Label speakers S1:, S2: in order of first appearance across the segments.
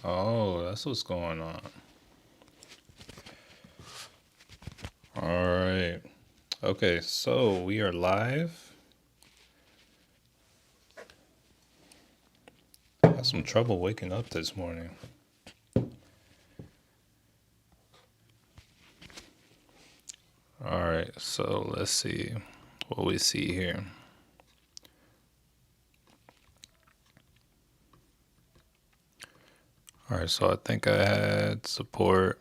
S1: Oh, that's what's going on. All right. Okay, so we are live. Had some trouble waking up this morning. All right, so let's see what we see here. All right, so I think I had support.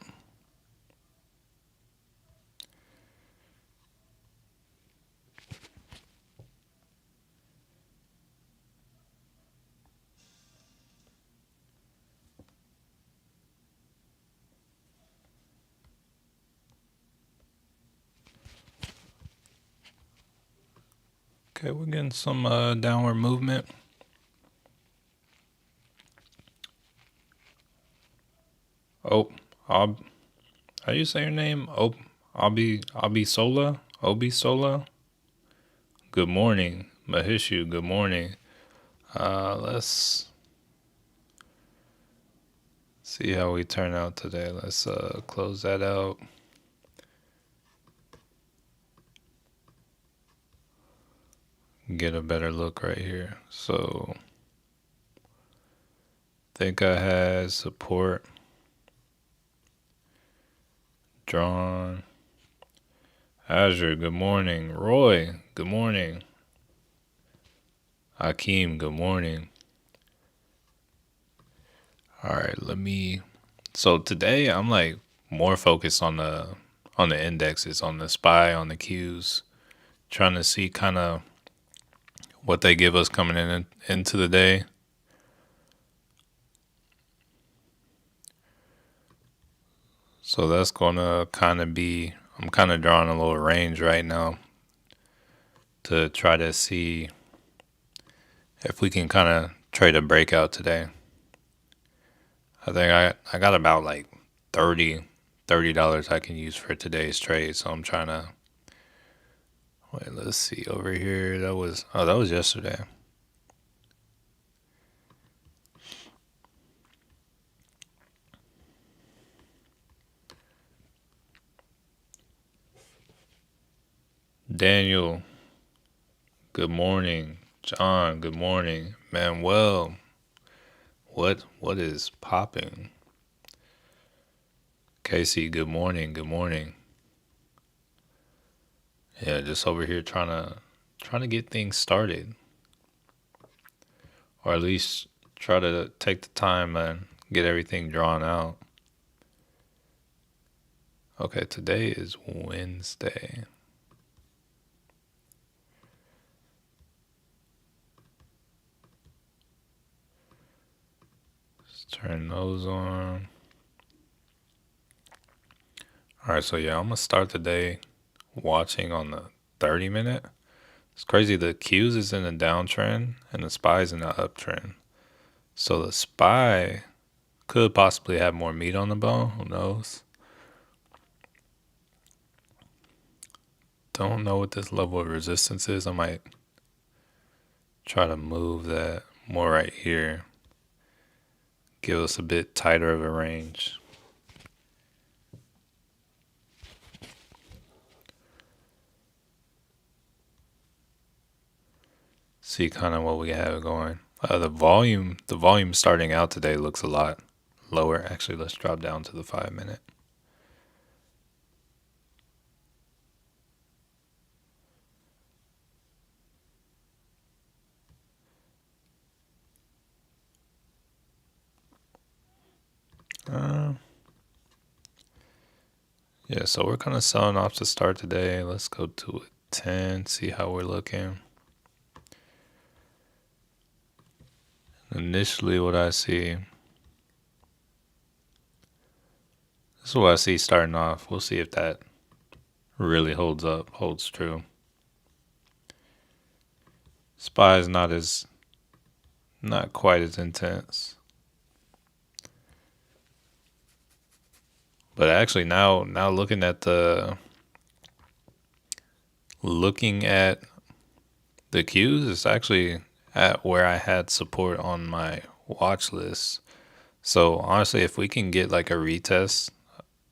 S1: Okay, we're getting some downward movement. Oh, I'll, how do you say your name? Oh, I'll be Sola. Obi Sola. Good morning, Mahishu. Good morning. Let's see how we turn out today. Let's close that out. Get a better look right here. So, think I had support drawn. Azure, good morning. Roy, good morning. Akeem, good morning. All right, let me. So today I'm like more focused on the indexes, on the SPY, on the Qs, trying to see kind of what they give us coming into the day. So that's gonna kind of be. I'm kind of drawing a little range right now to try to see if we can kind of trade a breakout today. I think I got about like 30 dollars I can use for today's trade. So I'm trying to wait. Let's see over here. That was yesterday. Daniel, good morning. John, good morning. Manuel, what is popping? Casey, good morning. Good morning. Yeah, just over here trying to get things started, or at least try to take the time and get everything drawn out. Okay, today is Wednesday. Let's turn those on. All right, so yeah, I'm gonna start the day watching on the 30 minute. It's crazy. The Qs is in a downtrend and the SPY is in an uptrend. So the SPY could possibly have more meat on the bone. Who knows? Don't know what this level of resistance is. I might try to move that more right here. Give us a bit tighter of a range. See kind of what we have going. The volume starting out today looks a lot lower. Actually, let's drop down to the 5 minute. Uh, yeah, so we're kind of selling off to start today. Let's go to a 10, see how we're looking. Initially, what I see, this is what I see starting off. We'll see if that really holds up, holds true. SPY is not quite as intense. But actually now looking at the Qs, it's actually at where I had support on my watch list. So honestly, if we can get like a retest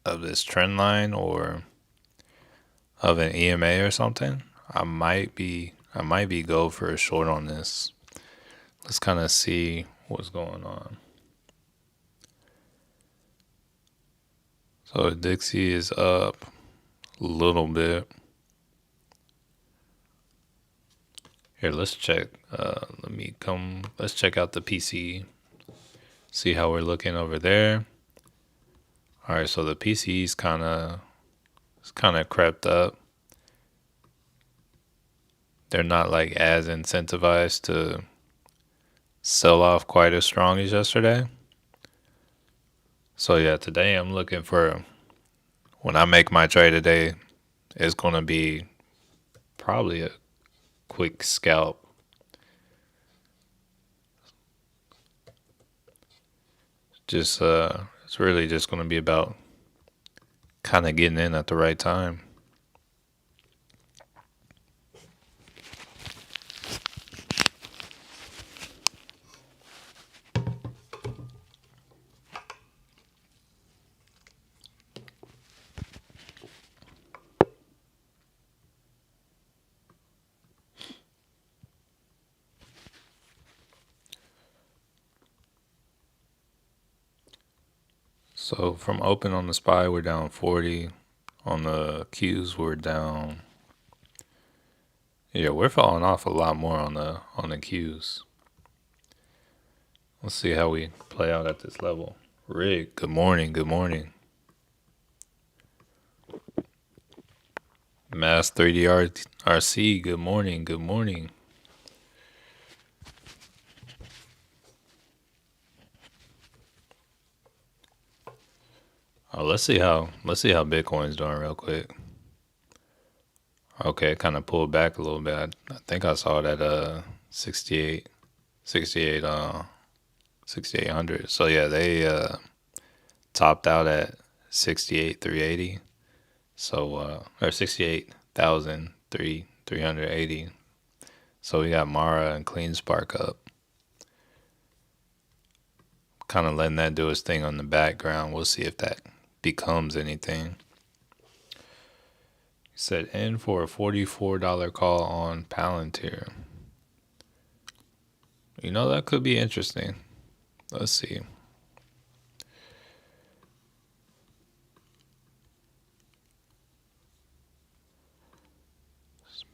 S1: of this trend line or of an EMA or something, I might be go for a short on this. Let's kind of see what's going on. So Dixie is up a little bit. Here, let's check. Let's check out the PC. See how we're looking over there. All right, so the PC's kind of crept up. They're not like as incentivized to sell off quite as strong as yesterday. So yeah, today I'm looking for, when I make my trade today, it's going to be probably a quick scalp. Just it's really just going to be about kind of getting in at the right time. So from open on the SPY, we're down 40. On the Qs, we're down. Yeah, we're falling off a lot more on the Qs. Let's see how we play out at this level. Rick, good morning. Good morning. Mass 3D RC, good morning. Good morning. Oh, let's see how Bitcoin's doing real quick. Okay, kind of pulled back a little bit. I think I saw it at 68, 68, 6800. So yeah, they topped out at 68,380. So or 68,380. So we got Mara and Clean Spark up. Kind of letting that do its thing on the background. We'll see if that becomes anything. Set in for a $44 call on Palantir. You know, that could be interesting. Let's see.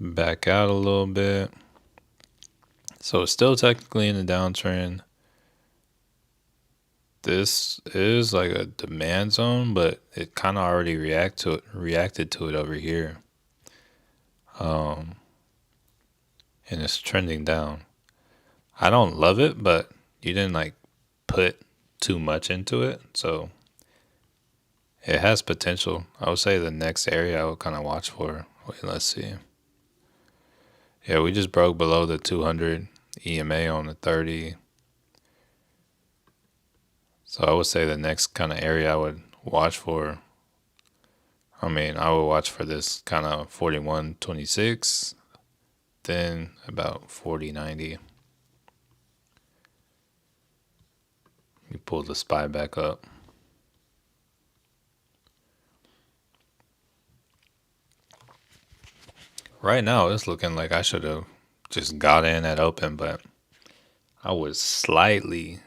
S1: Back out a little bit. So it's still technically in the downtrend. This is like a demand zone, but it kind of already reacted to it over here. And it's trending down. I don't love it, but you didn't like put too much into it, so it has potential. I would say the next area I would kind of watch for. Wait, let's see. Yeah, we just broke below the 200 EMA on the 30. So I would say the next kind of area I would watch for. I would watch for this kind of 41.26, then about 40.90. Let me pull the SPY back up. Right now, it's looking like I should have just got in at open, but I was slightly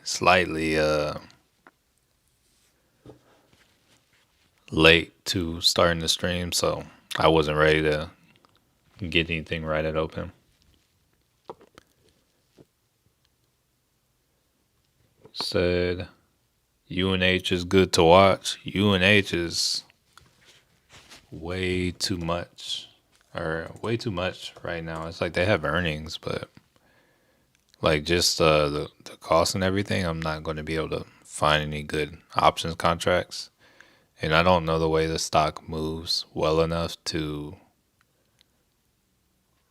S1: late to starting the stream, so I wasn't ready to get anything right at open. Said UNH is good to watch. UNH is way too much right now. It's like they have earnings, but like just the cost and everything, I'm not going to be able to find any good options contracts. And I don't know the way the stock moves well enough to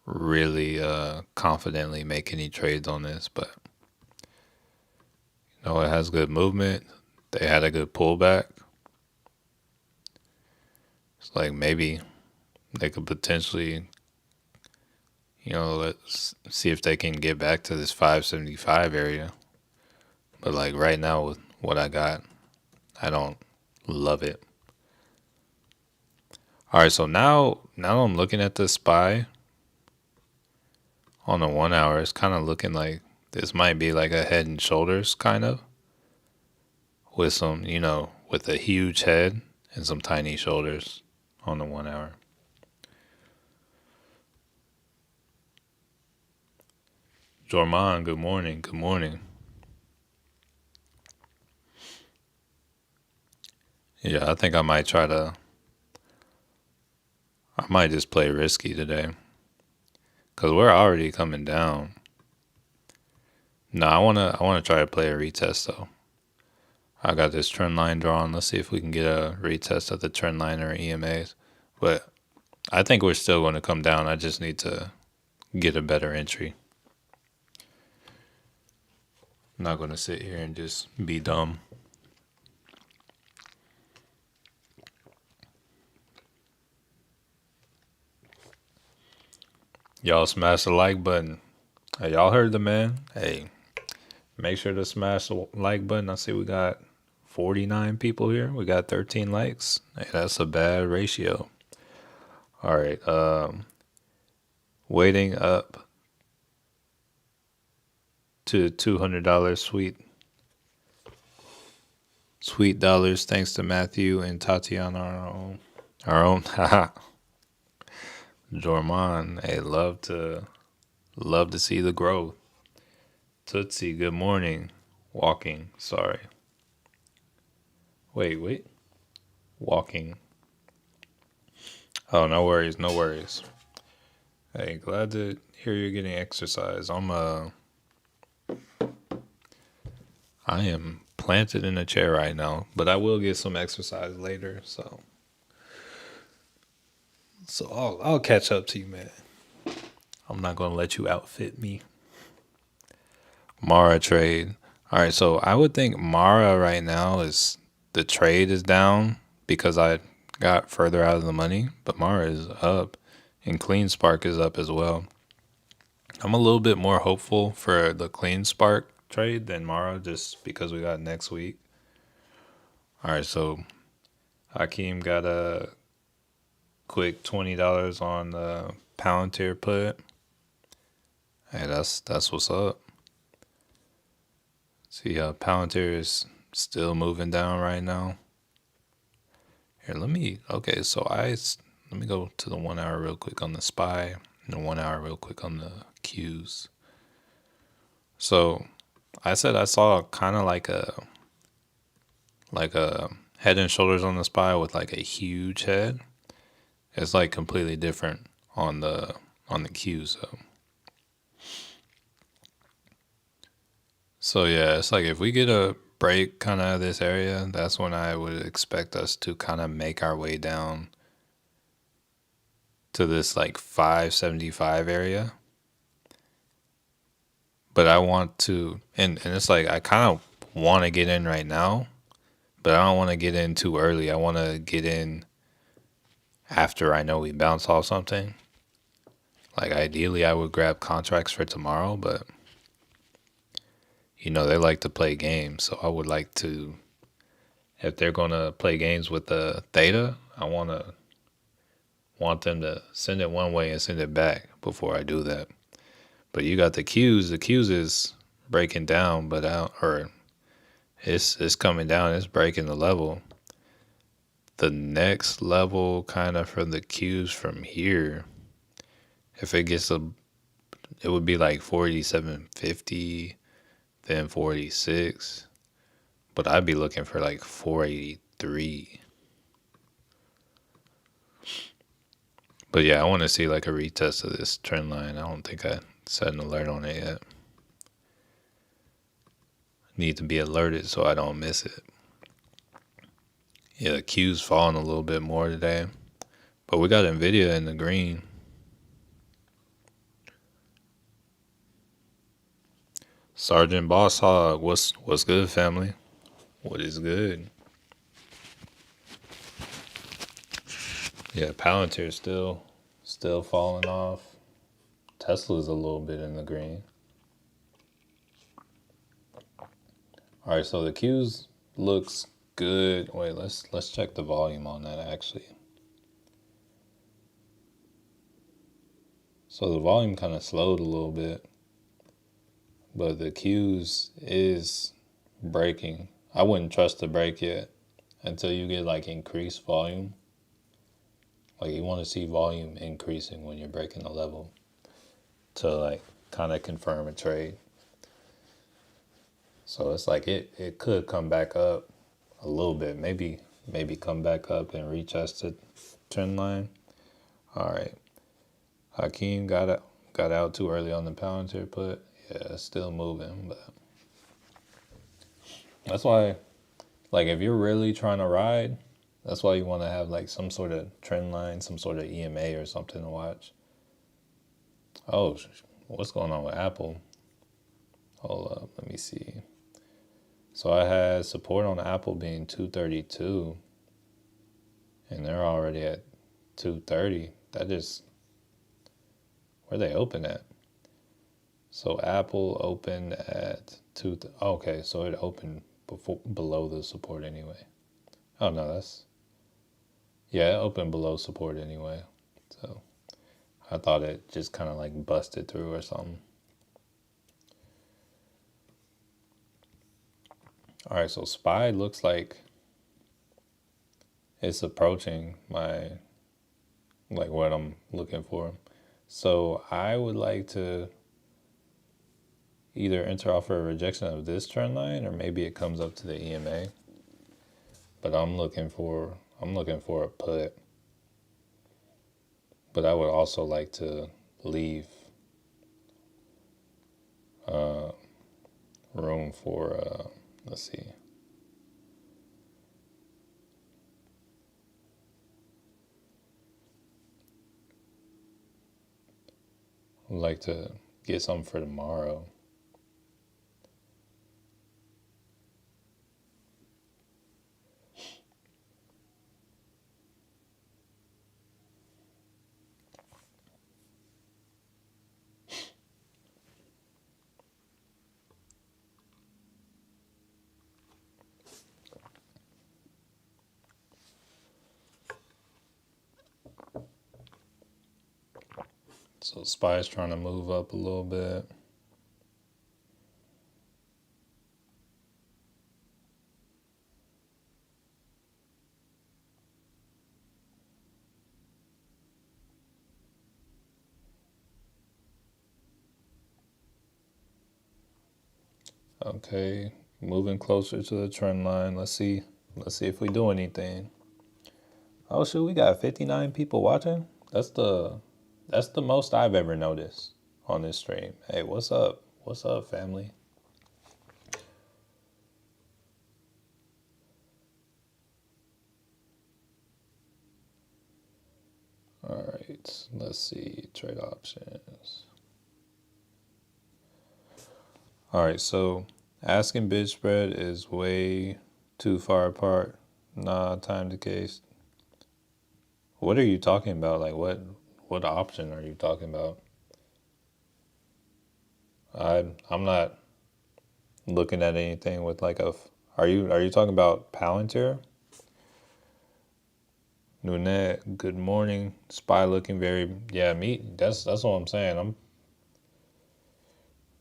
S1: really confidently make any trades on this. But you know, it has good movement. They had a good pullback. It's like maybe they could potentially, let's see if they can get back to this 575 area. But like right now what I got. I don't love it. All right, so now I'm looking at the SPY on the 1 hour. It's kind of looking like this might be like a head and shoulders kind of with some, with a huge head and some tiny shoulders on the 1 hour. Jorman, good morning. Good morning. Yeah, I think I might just play risky today because we're already coming down. No, I wanna try to play a retest though. I got this trend line drawn. Let's see if we can get a retest of the trend line or EMAs. But I think we're still going to come down. I just need to get a better entry. I'm not going to sit here and just be dumb. Y'all smash the like button. Hey, y'all heard the man. Hey, make sure to smash the like button. I see we got 49 people here. We got 13 likes. Hey, that's a bad ratio. All right. Waiting up to $200 sweet dollars. Thanks to Matthew and Tatiana. Our own. Haha. Jorman. Hey, love to see the growth. Tootsie, good morning. Walking, sorry. Wait. Walking. Oh, no worries, no worries. Hey, glad to hear you're getting exercise. I am planted in a chair right now, but I will get some exercise later, so I'll catch up to you, man. I'm not gonna let you outfit me. Mara trade. All right, so I would think Mara right now is the trade is down because I got further out of the money, but Mara is up and Clean Spark is up as well. I'm a little bit more hopeful for the Clean Spark trade than Mara just because we got next week. All right, so Hakeem got a quick $20 on the Palantir put. Hey, that's what's up. See, Palantir is still moving down right now. Here, let me go to the 1 hour real quick on the SPY and the 1 hour real quick on the Qs. So I said I saw kind of like a head and shoulders on the SPY with like a huge head. It's like completely different on the Qs though. So yeah, it's like if we get a break kind of this area, that's when I would expect us to kind of make our way down to this like 575 area. But I want to, and it's like I kind of want to get in right now, but I don't want to get in too early. I want to get in after I know we bounce off something. Like ideally, I would grab contracts for tomorrow, but they like to play games, so I would like to. If they're gonna play games with the theta, I want them to send it one way and send it back before I do that. But you got the Qs. The Qs is breaking down, it's coming down. It's breaking the level. The next level, kind of from the Qs from here, if it gets it would be like 47.50, then 46. But I'd be looking for like 483. But yeah, I want to see like a retest of this trend line. I don't think I set an alert on it yet. Need to be alerted so I don't miss it. Yeah, the Q's falling a little bit more today. But we got Nvidia in the green. Sergeant Boss Hog, what's good, family? What is good? Yeah, Palantir still falling off. Tesla's a little bit in the green. All right, so the Q's looks good. Wait, let's check the volume on that actually. So the volume kind of slowed a little bit, but the Qs is breaking. I wouldn't trust the break yet until you get like increased volume. Like you want to see volume increasing when you're breaking the level to like kind of confirm a trade. So it's like it could come back up a little bit, maybe come back up and retest the trend line. All right, Hakeem got out too early on the Palantir put. Yeah, it's still moving, but that's why, like, if you're really trying to ride, that's why you want to have like some sort of trend line, some sort of EMA or something to watch. Oh, what's going on with Apple? Hold up, let me see. So I had support on Apple being 232, and they're already at 230. That just, where they open at? So Apple opened at okay, so it opened below the support anyway. Oh no, yeah, it opened below support anyway. So I thought it just kind of like busted through or something. All right, so SPY looks like it's approaching my, like what I'm looking for. So I would like to either enter offer a rejection of this trend line, or maybe it comes up to the EMA. But I'm looking for a put. But I would also like to leave room for let's see. I'd like to get something for tomorrow. So SPY is trying to move up a little bit. Okay, moving closer to the trend line. Let's see if we do anything. Oh shoot, we got 59 people watching. That's the most I've ever noticed on this stream. Hey, what's up? What's up, family? All right, let's see, trade options. All right, so asking bid spread is way too far apart. Nah, time decay. What are you talking about? Like what option are you talking about? I'm not looking at anything with like a. Are you talking about Palantir? Nunet, good morning. SPY looking very, yeah, me. That's what I'm saying. I'm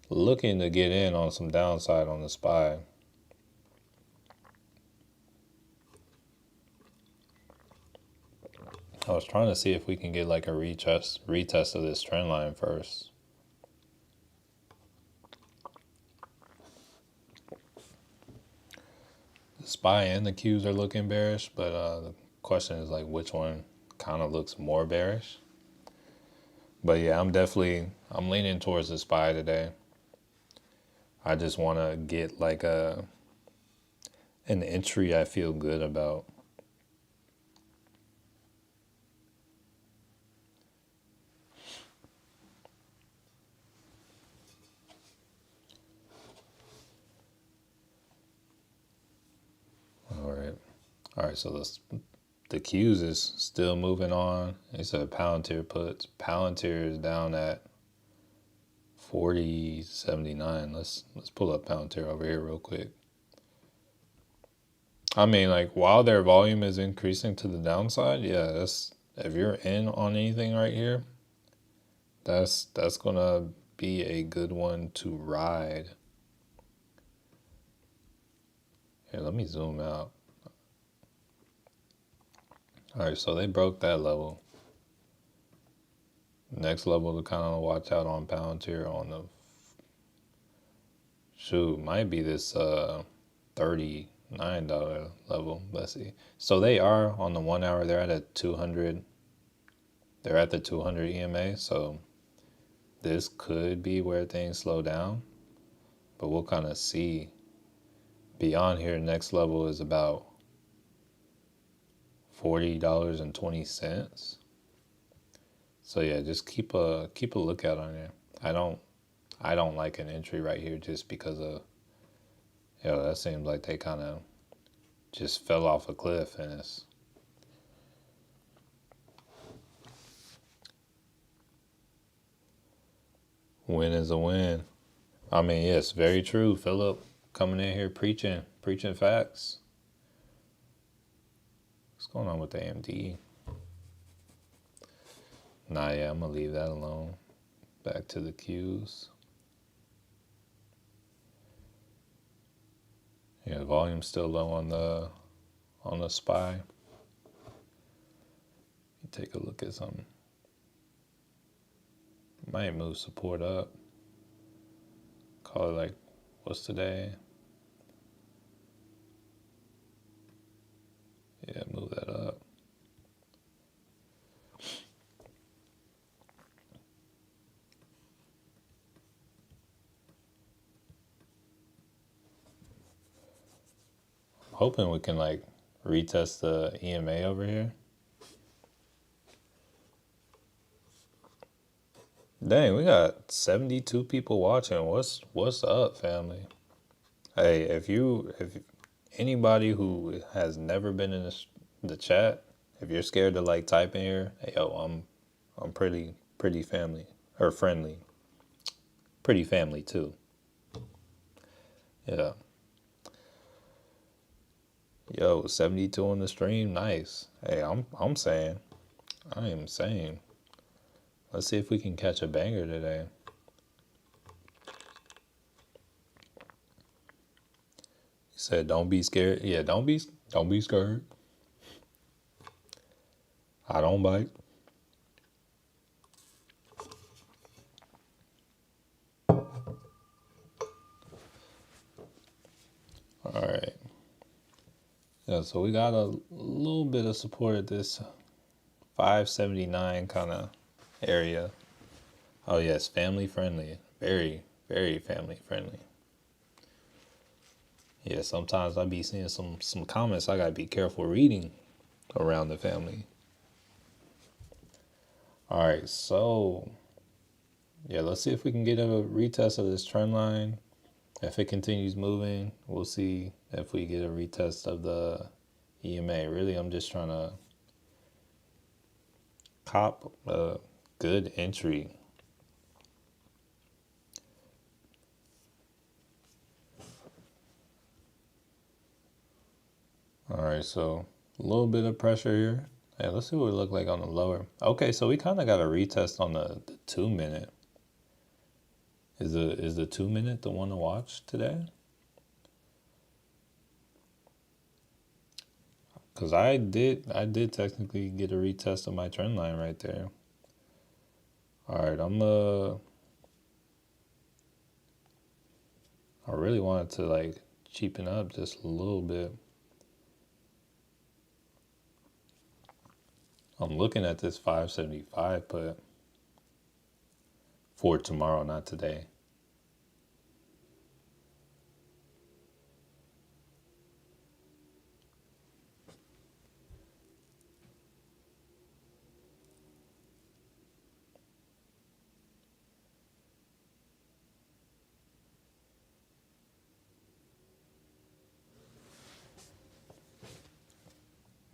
S1: looking to get in on some downside on the SPY. I was trying to see if we can get like a retest of this trend line first. The SPY and the Qs are looking bearish, but the question is like which one kind of looks more bearish. But yeah, I'm leaning towards the SPY today. I just want to get like an entry I feel good about. All right, so the Qs is still moving on. It's a Palantir puts. Palantir is down at 40.79. Let's pull up Palantir over here real quick. I mean, like while their volume is increasing to the downside, yeah, that's if you're in on anything right here, that's gonna be a good one to ride. Here, let me zoom out. All right, so they broke that level. Next level to kind of watch out on Palantir on the shoot might be this $39 level. Let's see. So they are on the 1 hour. They're at a 200. They're at the 200 EMA. So this could be where things slow down, but we'll kind of see. Beyond here, next level is about $40.20. So yeah, just keep a lookout on there. I don't like an entry right here just because of that seems like they kind of just fell off a cliff and it's win is a win. I mean, yes, very true. Philip coming in here preaching facts. What's going on with the AMD? Nah, yeah, I'm gonna leave that alone. Back to the Qs. Yeah, volume's still low on the SPY. Take a look at something. Might move support up. Call it like, what's today? Yeah, move that up. I'm hoping we can like retest the EMA over here. Dang, we got 72 people watching. What's up, family? Hey, if anybody who has never been in the chat, if you're scared to like type in here, hey yo, I'm pretty family or friendly. Pretty family too. Yeah. Yo, 72 on the stream, nice. Hey, I'm saying. I am saying. Let's see if we can catch a banger today. He said, "Don't be scared." Yeah, don't be scared. I don't bite. All right. Yeah, so we got a little bit of support at this 579 kind of area. Oh yes, family friendly. Very, very family friendly. Yeah, sometimes I be seeing some comments I gotta be careful reading around the family. All right, so yeah, let's see if we can get a retest of this trend line. If it continues moving, we'll see if we get a retest of the EMA. Really, I'm just trying to cop a good entry. All right, so a little bit of pressure here. Hey, let's see what we look like on the lower. Okay, so we kind of got a retest on the 2 minute. Is the 2 minute the one to watch today? Cause I did technically get a retest of my trend line right there. All right, I really wanted to like cheapen up just a little bit. I'm looking at this 575, but for tomorrow, not today.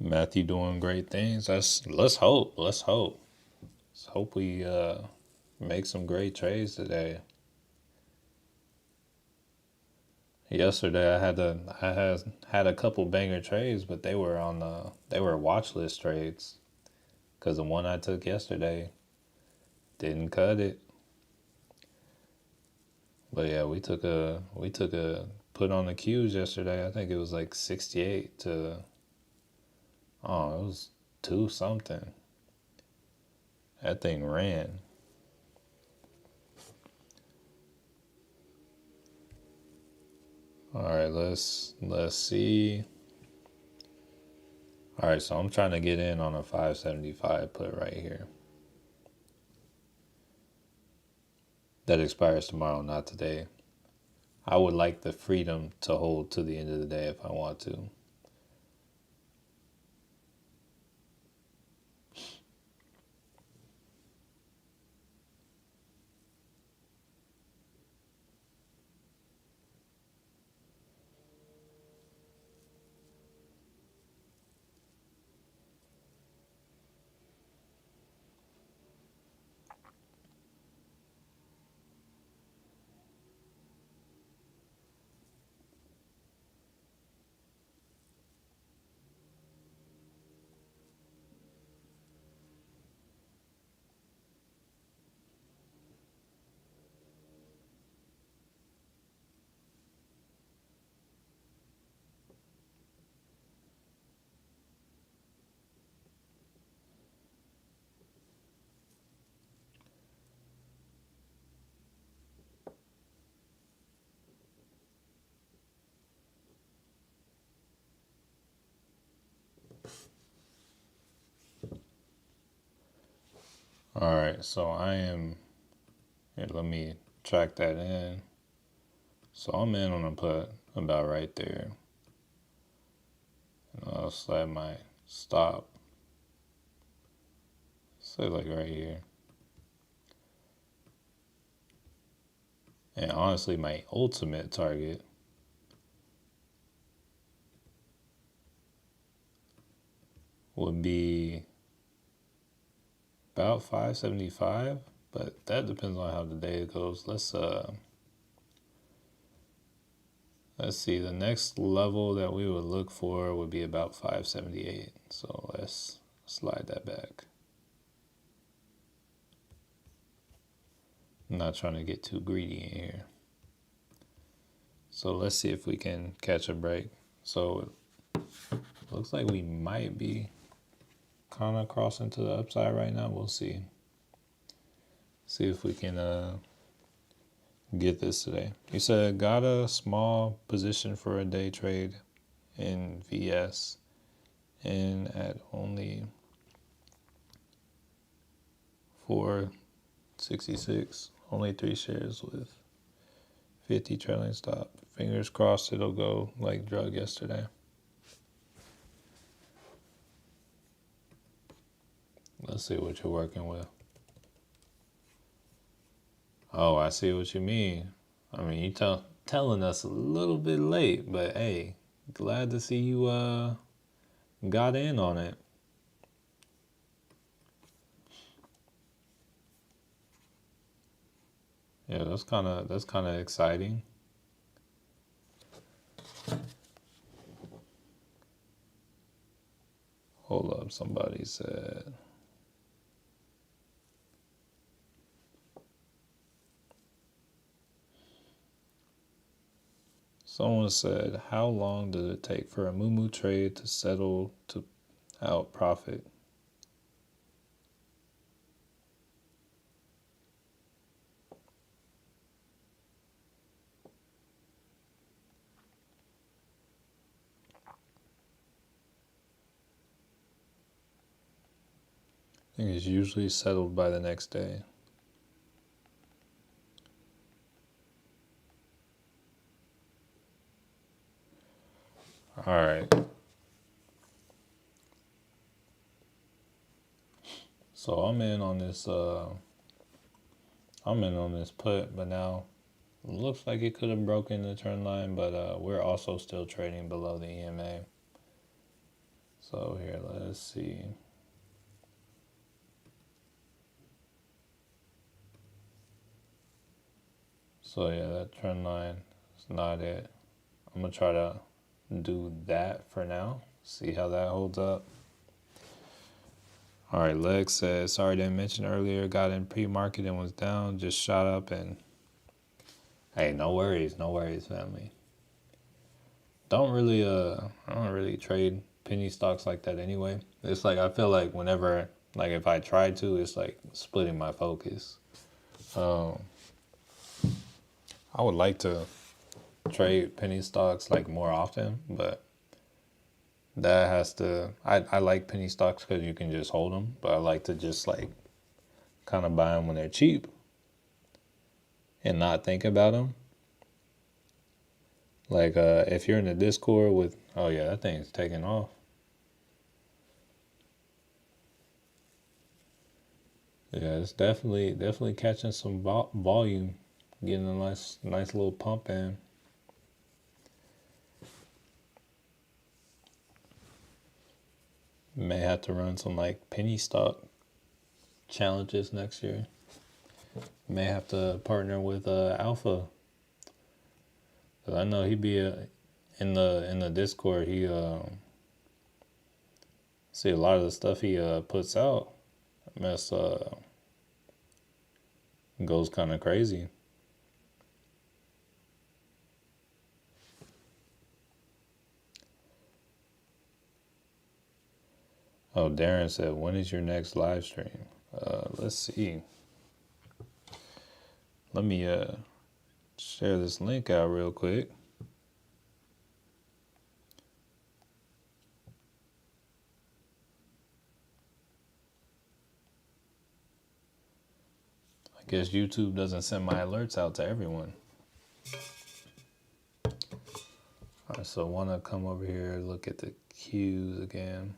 S1: Matthew doing great things. Let's hope. Let's hope. Let's hope we make some great trades today. Yesterday I had a couple banger trades, but they were watch list trades because the one I took yesterday didn't cut it. But yeah, we took a put on the cues yesterday. I think it was like 68 to, oh, it was 2 something. That thing ran. All right, let's see. All right, so I'm trying to get in on a 575 put right here. That expires tomorrow, not today. I would like the freedom to hold to the end of the day if I want to. All right, so I am, here, let me track that in. So I'm in on a put about right there. And I'll slide my stop, say like right here. And honestly, my ultimate target would be about 575, but that depends on how the day goes. Let's see. The next level that we would look for would be about 578. So let's slide that back. I'm not trying to get too greedy in here. So let's see if we can catch a break. So it looks like we might be kind of crossing to the upside right now. We'll see. See if we can get this today. You said got a small position for a day trade in VS and at only 466, only 3 shares with 50 trailing stop. Fingers crossed it'll go like drug yesterday. Let's see what you're working with. Oh, I see what you mean. I mean, you telling us a little bit late, but hey, glad to see you got in on it. Yeah, that's kind of exciting. Hold up, somebody said. Someone said, how long does it take for a Moomoo trade to settle to out profit? I think it's usually settled by the next day. All right. So I'm in on this put, but now it looks like it could have broken the trend line, but we're also still trading below the EMA. So here, let's see. So yeah, that trend line is not it. I'm gonna try to do that for now. See how that holds up. All right, Lex says, sorry didn't mention earlier, got in pre-market and was down, just shot up and hey, no worries, family. I don't really trade penny stocks like that anyway. It's like I feel like whenever like if I try to, it's like splitting my focus. Um I would like to trade penny stocks like more often, but that has to I like penny stocks because you can just hold them, but I like to just like kind of buy them when they're cheap and not think about them. Like if you're in the Discord with, oh yeah, that thing's taking off. Yeah, it's definitely catching some volume, getting a nice little pump in. May have to run some like penny stock challenges next year. May have to partner with Alpha, cause I know he be in the Discord. He see a lot of the stuff he puts out. Mess goes kind of crazy. Oh, Darren said, when is your next live stream? Let's see. Let me share this link out real quick. I guess YouTube doesn't send my alerts out to everyone. All right, so I want to come over here, look at the cues again.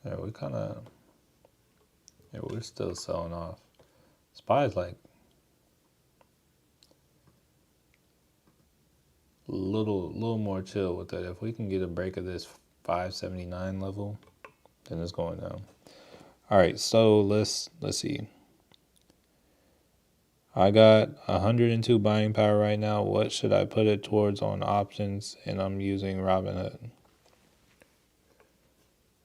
S1: Yeah, we're still selling off. SPY's like a little more chill with it. If we can get a break of this 579 level, then it's going down. All right, so let's see. I got 102 buying power right now. What should I put it towards on options? And I'm using Robinhood.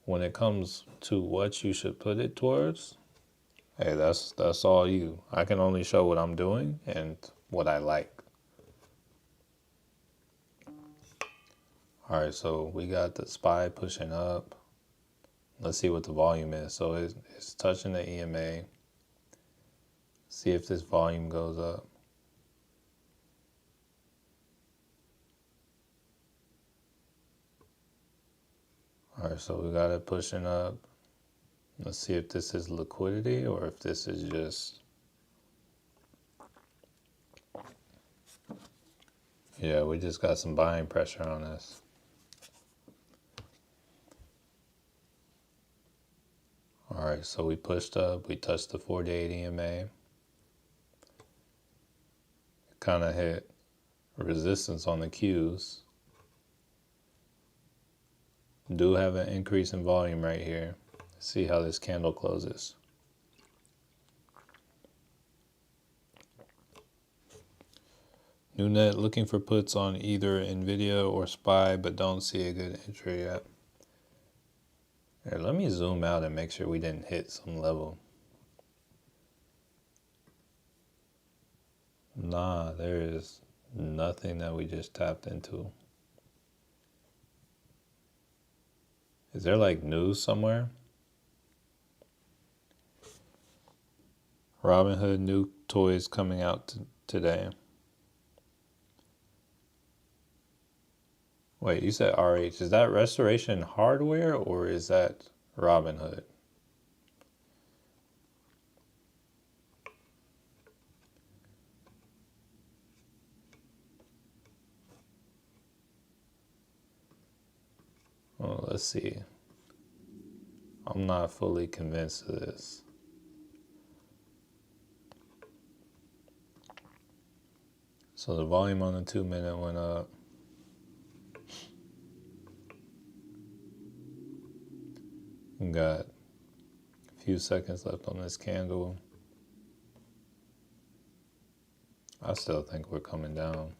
S1: When it comes to what you should put it towards, hey, that's all you. I can only show what I'm doing and what I like. All right, so we got the SPY pushing up. Let's see what the volume is. So it's touching the EMA. See if this volume goes up. All right, so we got it pushing up. Let's see if this is liquidity or if this is just... Yeah, we just got some buying pressure on this. All right, so we pushed up. We touched the 4-day EMA. Kind of hit resistance on the Qs. Do have an increase in volume right here. Let's see how this candle closes. Newnet looking for puts on either Nvidia or SPY, but don't see a good entry yet. Here, let me zoom out and make sure we didn't hit some level. Nah, there is nothing that we just tapped into. Is there like news somewhere? Robinhood new toys coming out today. Wait, you said RH. Is that Restoration Hardware or is that Robinhood? Well, let's see. I'm not fully convinced of this. So the volume on the 2-minute went up. We got a few seconds left on this candle. I still think we're coming down.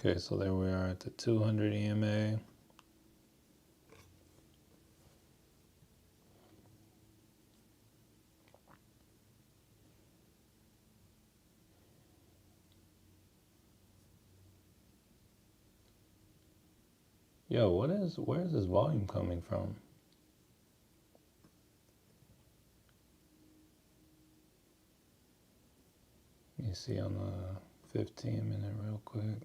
S1: Okay, so there we are at the 200 EMA. Yo, where is this volume coming from? Let me see on the 15-minute real quick.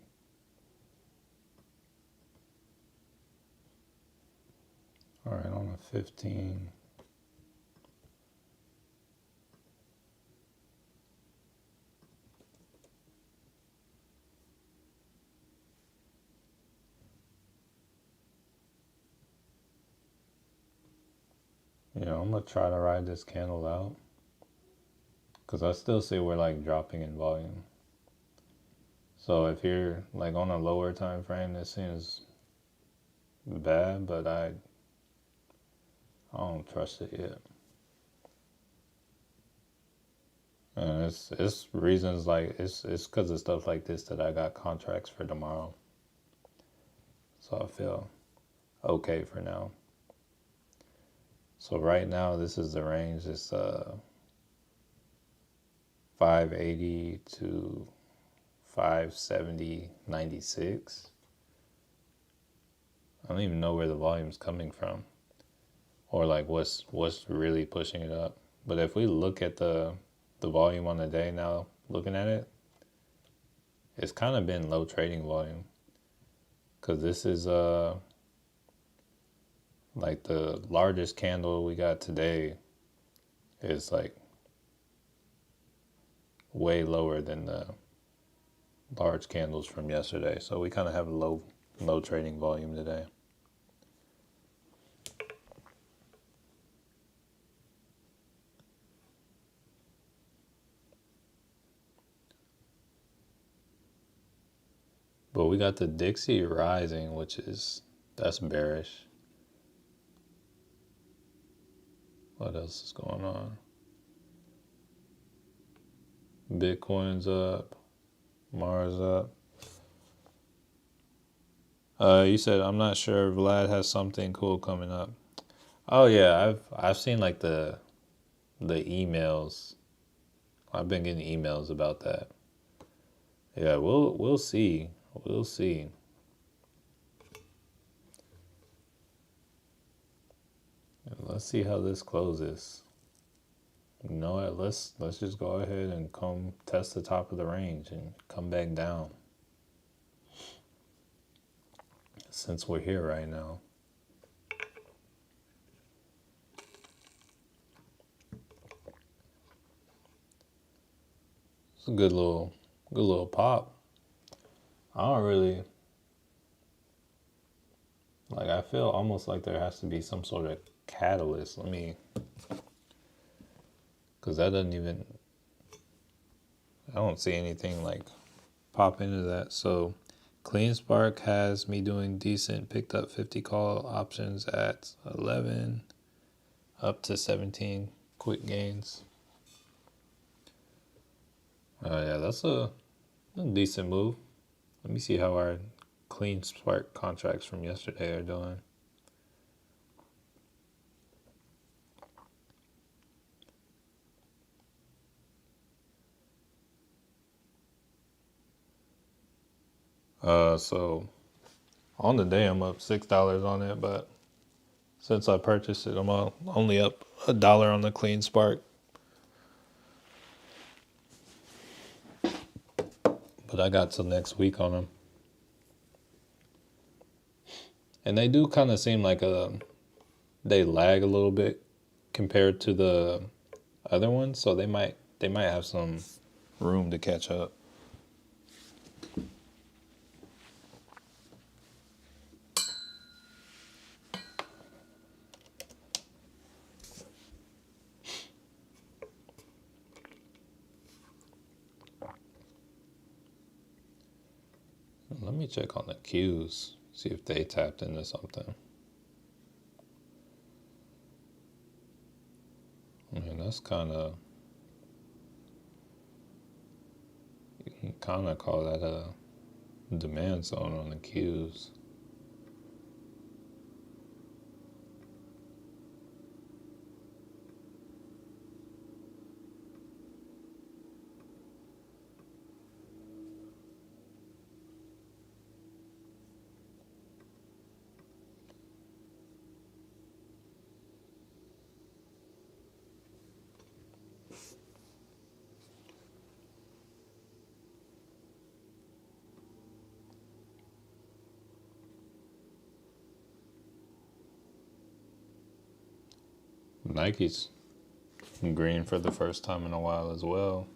S1: All right, on the 15. I'm gonna try to ride this candle out because I still see we're like dropping in volume. So if you're like on a lower time frame, this seems bad, but I don't trust it yet. And it's reasons like it's because of stuff like this that I got contracts for tomorrow. So I feel okay for now. So right now this is the range. It's 580 to 570, 96. I don't even know where the volume's coming from or like what's really pushing it up. But if we look at the volume on the day now, looking at it, it's kind of been low trading volume. Because this is like the largest candle we got today is like way lower than the large candles from yesterday. So we kind of have a low trading volume today. But we got the Dixie rising, that's bearish. What else is going on? Bitcoin's up. Mars up. You said I'm not sure Vlad has something cool coming up. Oh yeah, I've seen like the emails. I've been getting emails about that. Yeah, we'll see. We'll see. Let's see how this closes. You know what? Let's just go ahead and come test the top of the range and come back down. Since we're here right now. It's a good little pop. I don't really like. I feel almost like there has to be some sort of catalyst. Because that doesn't even. I don't see anything like pop into that. So, Clean Spark has me doing decent. Picked up 50 call options at 11, up to 17 quick gains. Yeah, that's a decent move. Let me see how our Clean Spark contracts from yesterday are doing. So on the day I'm up $6 on it, but since I purchased it, I'm only up $1 on the Clean Spark. But I got till next week on them. And they do kind of seem like they lag a little bit compared to the other ones, so they might have some room to catch up. me check on the Qs, see if they tapped into something. I mean, that's you can kind of call that a demand zone on the Qs. Nike's green for the first time in a while as well.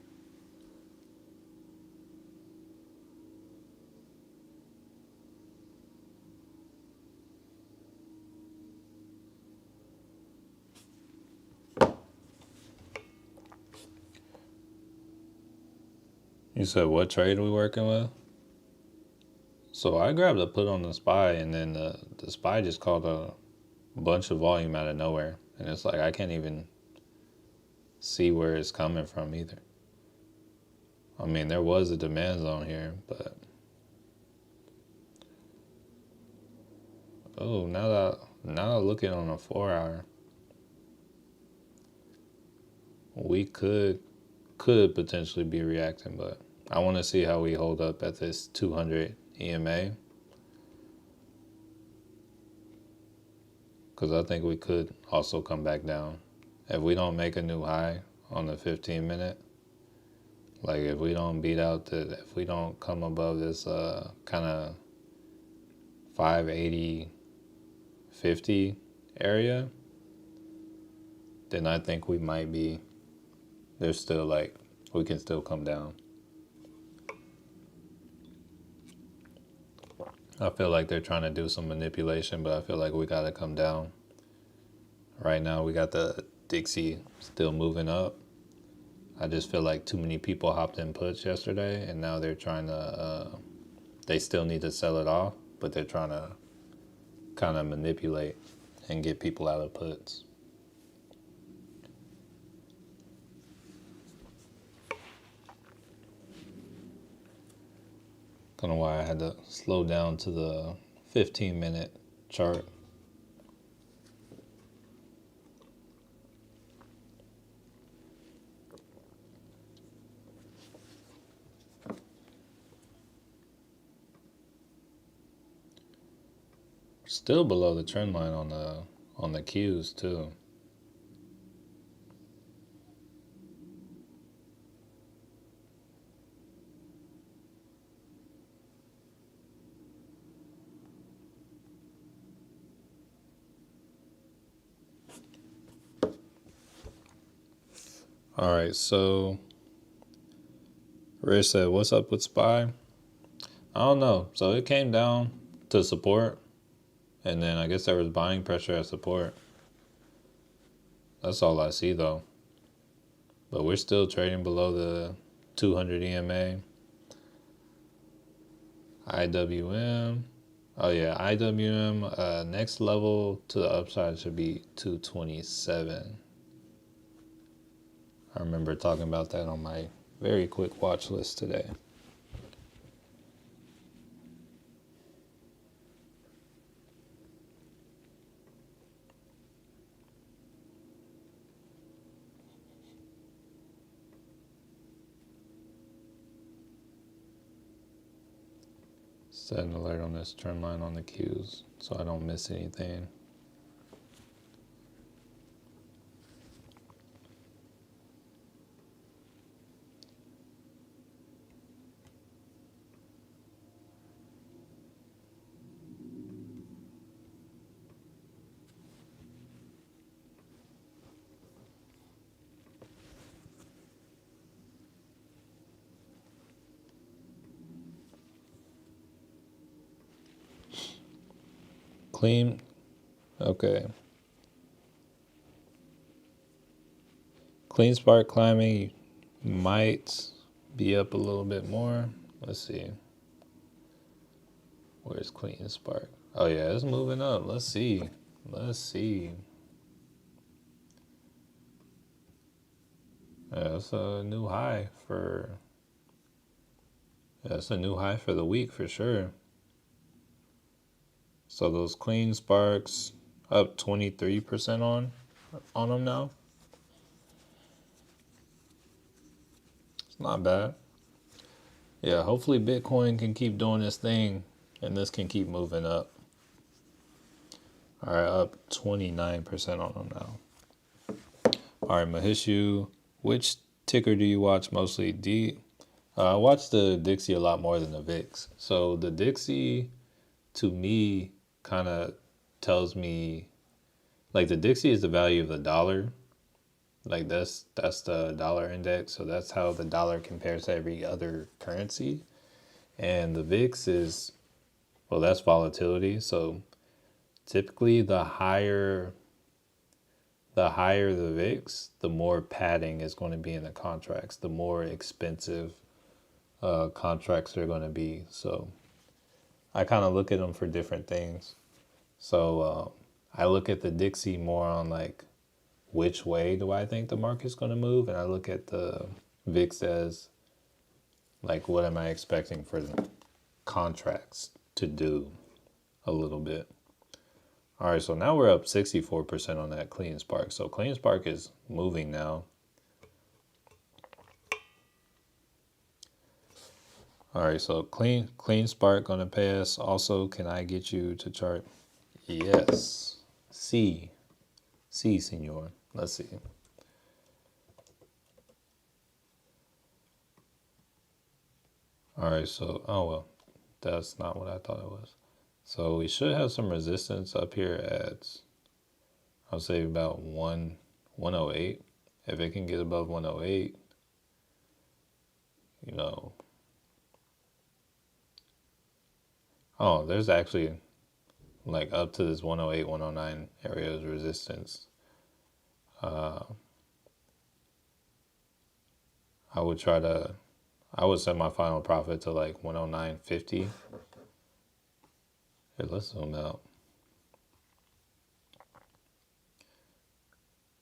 S1: You said what trade we working with? So I grabbed a put on the SPY, and then the SPY just called a bunch of volume out of nowhere. And it's like I can't even see where it's coming from either. I mean, there was a demand zone here, but oh, now looking on a 4 hour, we could potentially be reacting, but I want to see how we hold up at this 200 EMA, because I think we could also come back down if we don't make a new high on the 15-minute. Like if we don't if we don't come above this kind of 580 50 area, then I think we might be, there's still like, we can still come down. I feel like they're trying to do some manipulation, but I feel like we got to come down. Right now we got the Dixie still moving up. I just feel like too many people hopped in puts yesterday, and now they're trying to, they still need to sell it off, but they're trying to kind of manipulate and get people out of puts. Don't know why I had to slow down to the 15-minute chart. Still below the trend line on the Qs too. All right, so Rich said, "What's up with SPY?" I don't know. So it came down to support, and then I guess there was buying pressure at support. That's all I see though. But we're still trading below the 200 EMA. IWM. Oh yeah, IWM. Next level to the upside should be 227. I remember talking about that on my very quick watch list today. Set an alert on this trend line on the Qs so I don't miss anything. Clean. Okay. Clean spark climbing might be up a little bit more. Let's see. Where's Clean Spark? Oh yeah, it's moving up. Let's see. Let's see. Yeah, it's a new high for. Yeah, it's a new high for the week for sure. So those Clean Sparks up 23% on them now. It's not bad. Yeah, hopefully Bitcoin can keep doing this thing and this can keep moving up. All right, up 29% on them now. All right, Mahishu, which ticker do you watch mostly? I watch the Dixie a lot more than the VIX. So the Dixie, to me, kind of tells me, like the Dixie is the value of the dollar. Like that's the dollar index. So that's how the dollar compares to every other currency. And the VIX is, well, that's volatility. So typically the VIX, the more padding is going to be in the contracts, the more expensive contracts are going to be. So I kind of look at them for different things. So I look at the Dixie more on like which way do I think the market's going to move, and I look at the VIX as like what am I expecting for the contracts to do a little bit. All right, so now we're up 64% on that Clean Spark. So Clean Spark is moving now. All right, so clean Spark gonna pay us. Also, can I get you to chart? Yes. C, senor. Let's see. All right, so oh well, that's not what I thought it was. So we should have some resistance up here at, I'll say about 108. If it can get above 108, you know. Oh, there's actually like up to this 108, 109 area of resistance. I would set my final profit to like 109.50. Here, let's zoom out.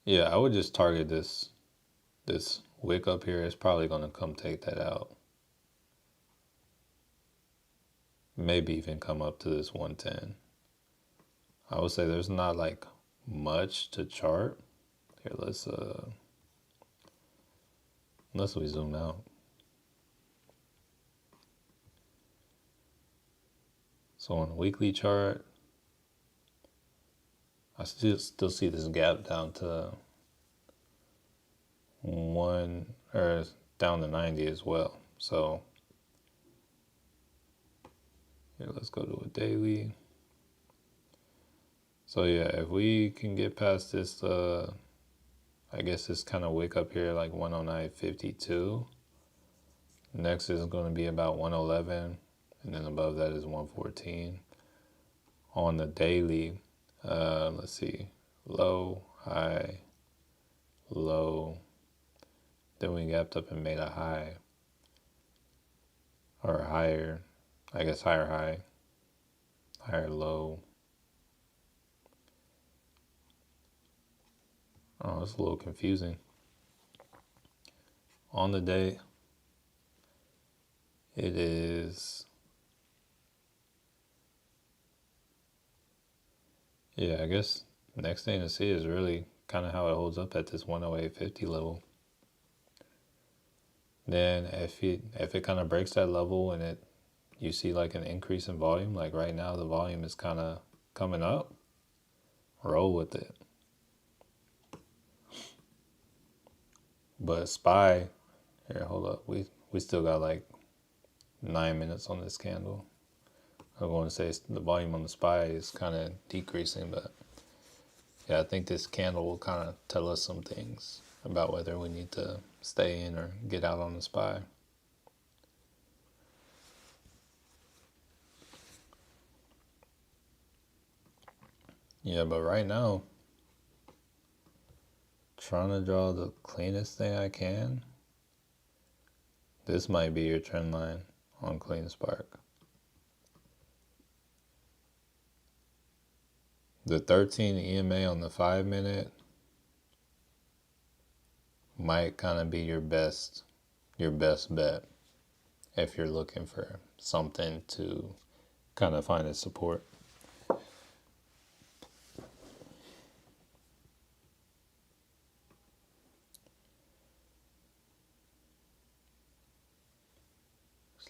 S1: Yeah, I would just target this wick up here. It's probably gonna come take that out. Maybe even come up to this 110. I would say there's not like much to chart. Here, let's we zoom out. So on the weekly chart, I still see this gap down to down to 90 as well. So here, let's go to a daily. So yeah, if we can get past this, I guess this kind of wick up here like 109.52. Next is going to be about 111, and then above that is 114. On the daily, let's see, low, high, low. Then we gapped up and made a high, or higher, I guess higher high, higher low. Oh, it's a little confusing. On the day, it is, yeah, I guess the next thing to see is really kind of how it holds up at this 108.50 level. Then if it kind of breaks that level and you see like an increase in volume, like right now the volume is kind of coming up, roll with it. But SPY, here, hold up, we still got like 9 minutes on this candle. I want to say the volume on the SPY is kind of decreasing, but yeah, I think this candle will kind of tell us some things about whether we need to stay in or get out on the SPY. Yeah, but right now, trying to draw the cleanest thing I can. This might be your trend line on Clean Spark. The 13 EMA on the 5 minute might kind of be your best bet if you're looking for something to kind of find a support. Let's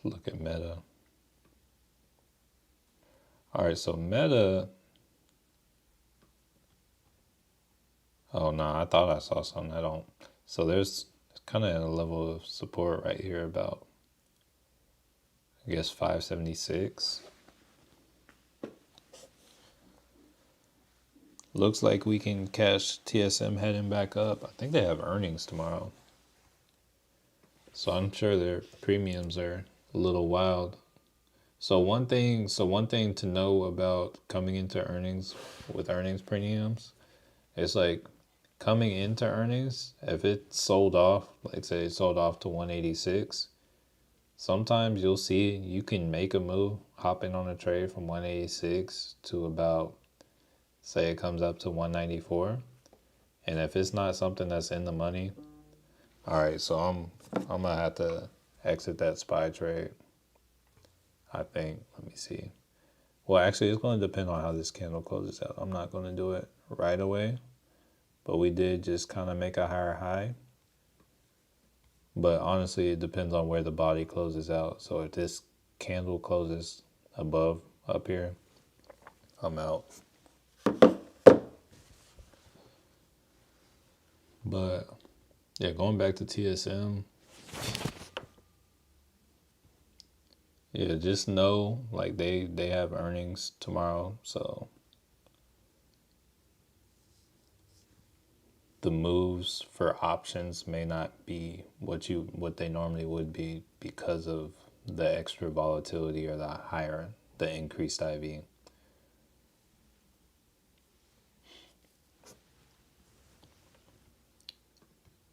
S1: look at Meta. All right, so Meta. Oh no, I thought I saw something. I don't. So there's kind of a level of support right here about, I guess, 576. Looks like we can catch TSM heading back up. I think they have earnings tomorrow. So I'm sure their premiums are a little wild. So one thing to know about coming into earnings with earnings premiums, it's like coming into earnings, if it sold off, like say it sold off to 186, sometimes you'll see you can make a move hopping on a trade from 186 to about, say it comes up to 194. And if it's not something that's in the money, all right, so I'm gonna have to exit that SPY trade. I think. Let me see. Well, actually, it's going to depend on how this candle closes out. I'm not going to do it right away, but we did just kind of make a higher high. But honestly, it depends on where the body closes out. So if this candle closes above up here, I'm out. But yeah, going back to TSM, yeah, just know like they have earnings tomorrow, so the moves for options may not be what they normally would be because of the extra volatility or the increased IV.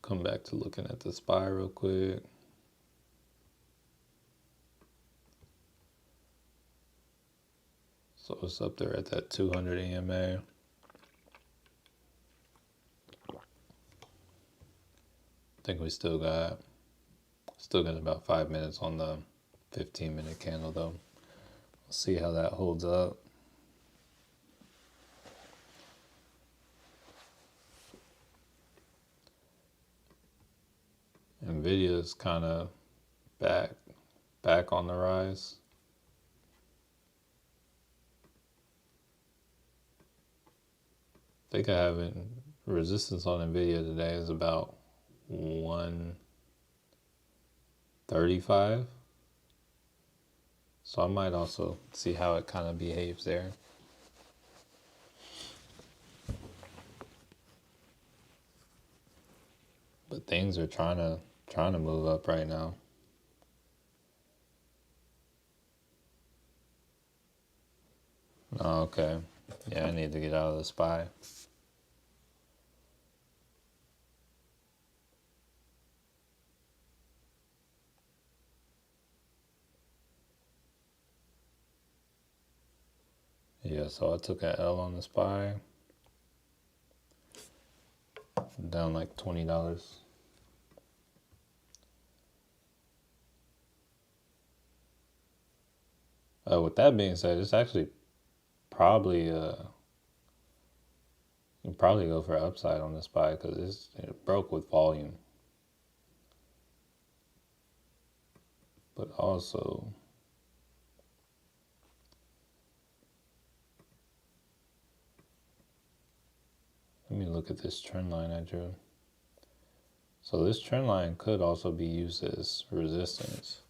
S1: Come back to looking at the SPY real quick. So it's up there at that 200 EMA. I think we still got about 5 minutes on the 15-minute candle though. We'll see how that holds up. Nvidia's kind of back on the rise. I think I have resistance on Nvidia today is about 135. So I might also see how it kind of behaves there. But things are trying to move up right now. Oh, okay. Yeah, I need to get out of the SPY. Yeah, so I took an L on the SPY. Down like $20. With that being said, it's actually probably you probably go for upside on the SPY because it broke with volume. But also, let me look at this trend line I drew. So this trend line could also be used as resistance.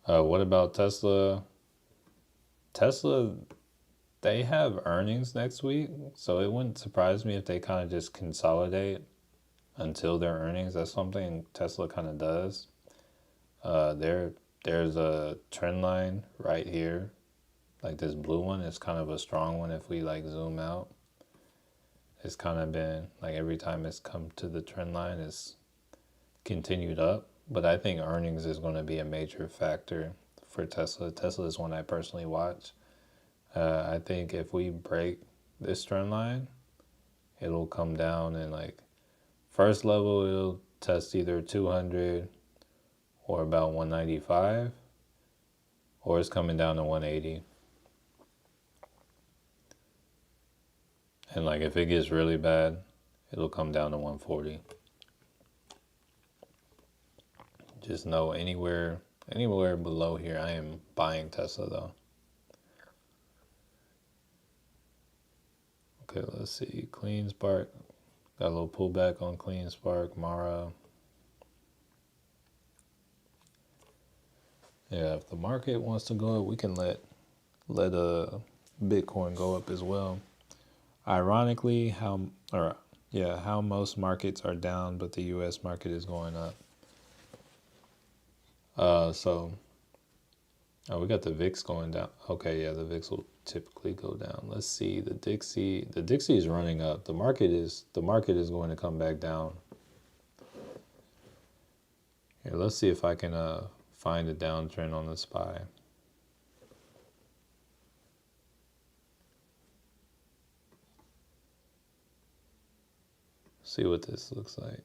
S1: What about Tesla? Tesla, they have earnings next week, so it wouldn't surprise me if they kind of just consolidate until their earnings. That's something Tesla kind of does. There's a trend line right here, like this blue one. It's kind of a strong one if we like zoom out. It's kind of been like every time it's come to the trend line, it's continued up. But I think earnings is going to be a major factor for Tesla. Tesla is one I personally watch. I think if we break this trend line, it'll come down and like first level it'll test either 200 or about 195, or it's coming down to 180. And like if it gets really bad, it'll come down to 140. Just know anywhere below here, I am buying Tesla though. Okay, let's see. Clean Spark. Got a little pullback on Clean Spark, Mara. Yeah, if the market wants to go up, we can let Bitcoin go up as well. Ironically, how most markets are down, but the U.S. market is going up. We got the VIX going down. Okay, yeah, the VIX will typically go down. Let's see the Dixie. The Dixie is running up. The market is going to come back down. Here, let's see if I can find a downtrend on the SPY. See what this looks like.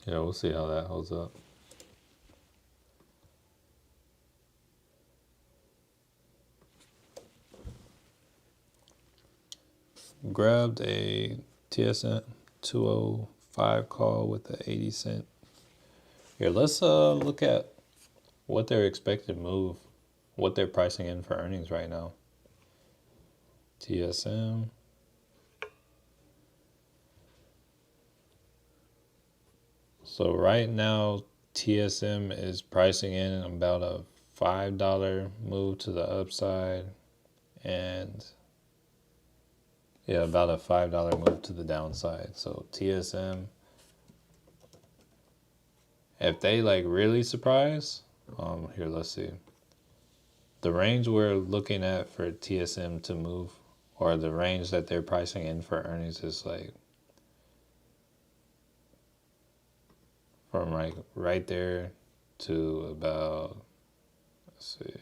S1: Yeah, we'll see how that holds up. Grabbed a TSM 205 call with the 80 cent. Here, let's look at what their expected move, what they're pricing in for earnings right now. TSM. So right now, TSM is pricing in about a $5 move to the upside and about a $5 move to the downside. So TSM, if they like really surprise, here, let's see. The range we're looking at for TSM to move, or the range that they're pricing in for earnings, is like from like right there to about, let's see.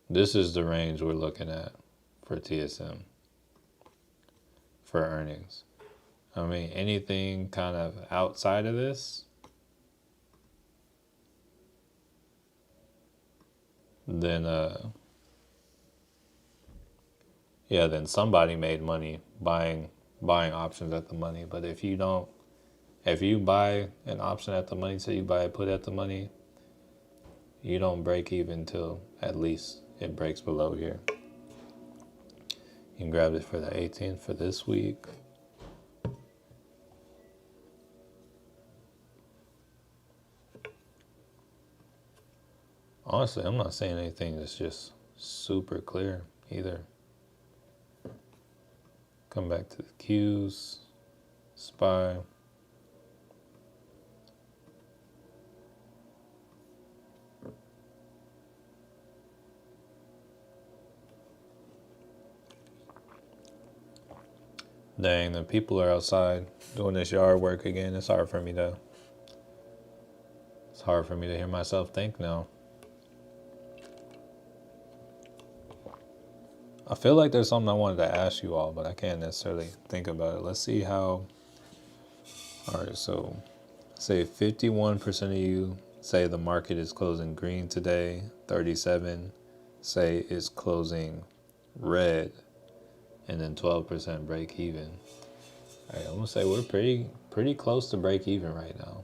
S1: This is the range we're looking at for TSM for earnings. I mean, anything kind of outside of this, then then somebody made money buying options at the money. But if you buy an option at the money, so you buy a put at the money, you don't break even till at least it breaks below here. You can grab it for the 18th for this week. Honestly, I'm not saying anything that's just super clear either. Come back to the Qs, SPY. Dang, the people are outside doing this yard work again. It's hard for me to hear myself think now. I feel like there's something I wanted to ask you all, but I can't necessarily think about it. Let's see how. All right, so say 51% of you say the market is closing green today. 37 say it's closing red, and then 12% break even. All right, I'm gonna say we're pretty close to break even right now.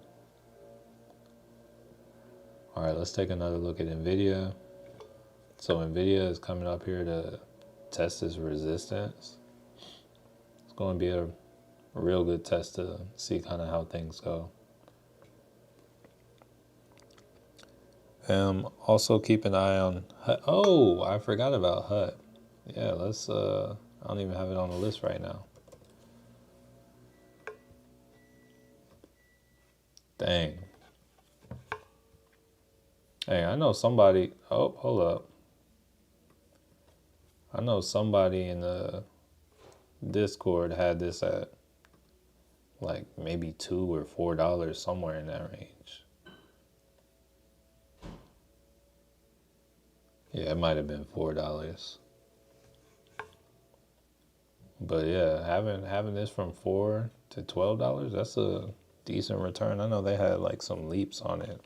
S1: All right, let's take another look at NVIDIA. So NVIDIA is coming up here to test this resistance. It's going to be a real good test to see kind of how things go. Also keep an eye on HUT. Oh, I forgot about HUT. Yeah, let's, I don't even have it on the list right now. Dang. Hey, I know somebody. Oh, hold up. I know somebody in the Discord had this at like maybe $2 or $4, somewhere in that range. Yeah, it might have been $4. But yeah, having this from $4 to $12, that's a decent return. I know they had like some leaps on it.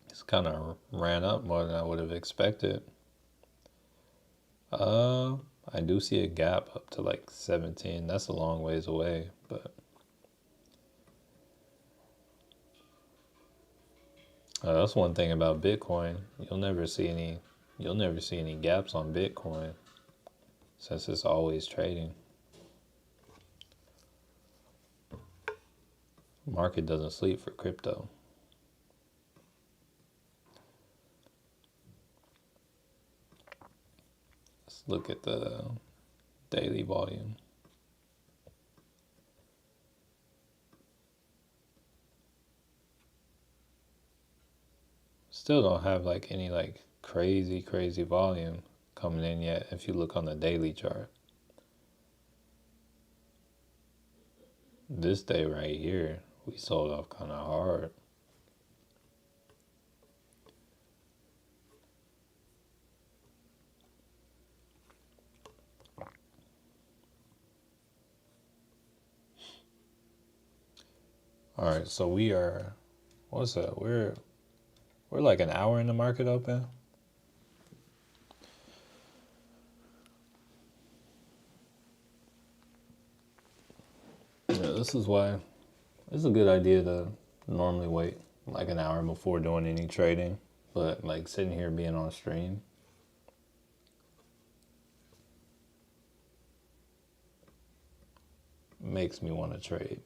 S1: It's kind of ran up more than I would have expected. Uh, I do see a gap up to like 17. That's a long ways away, but that's one thing about Bitcoin. You'll never see any gaps on Bitcoin since it's always trading. Market doesn't sleep for crypto. Let's look at the daily volume. Still don't have like any like crazy volume coming in yet if you look on the daily chart. This day right here, we sold off kind of hard. All right, so we are, what's that? We're like an hour in the market open. Yeah, this is why it's a good idea to normally wait like an hour before doing any trading, but like sitting here being on stream, makes me want to trade.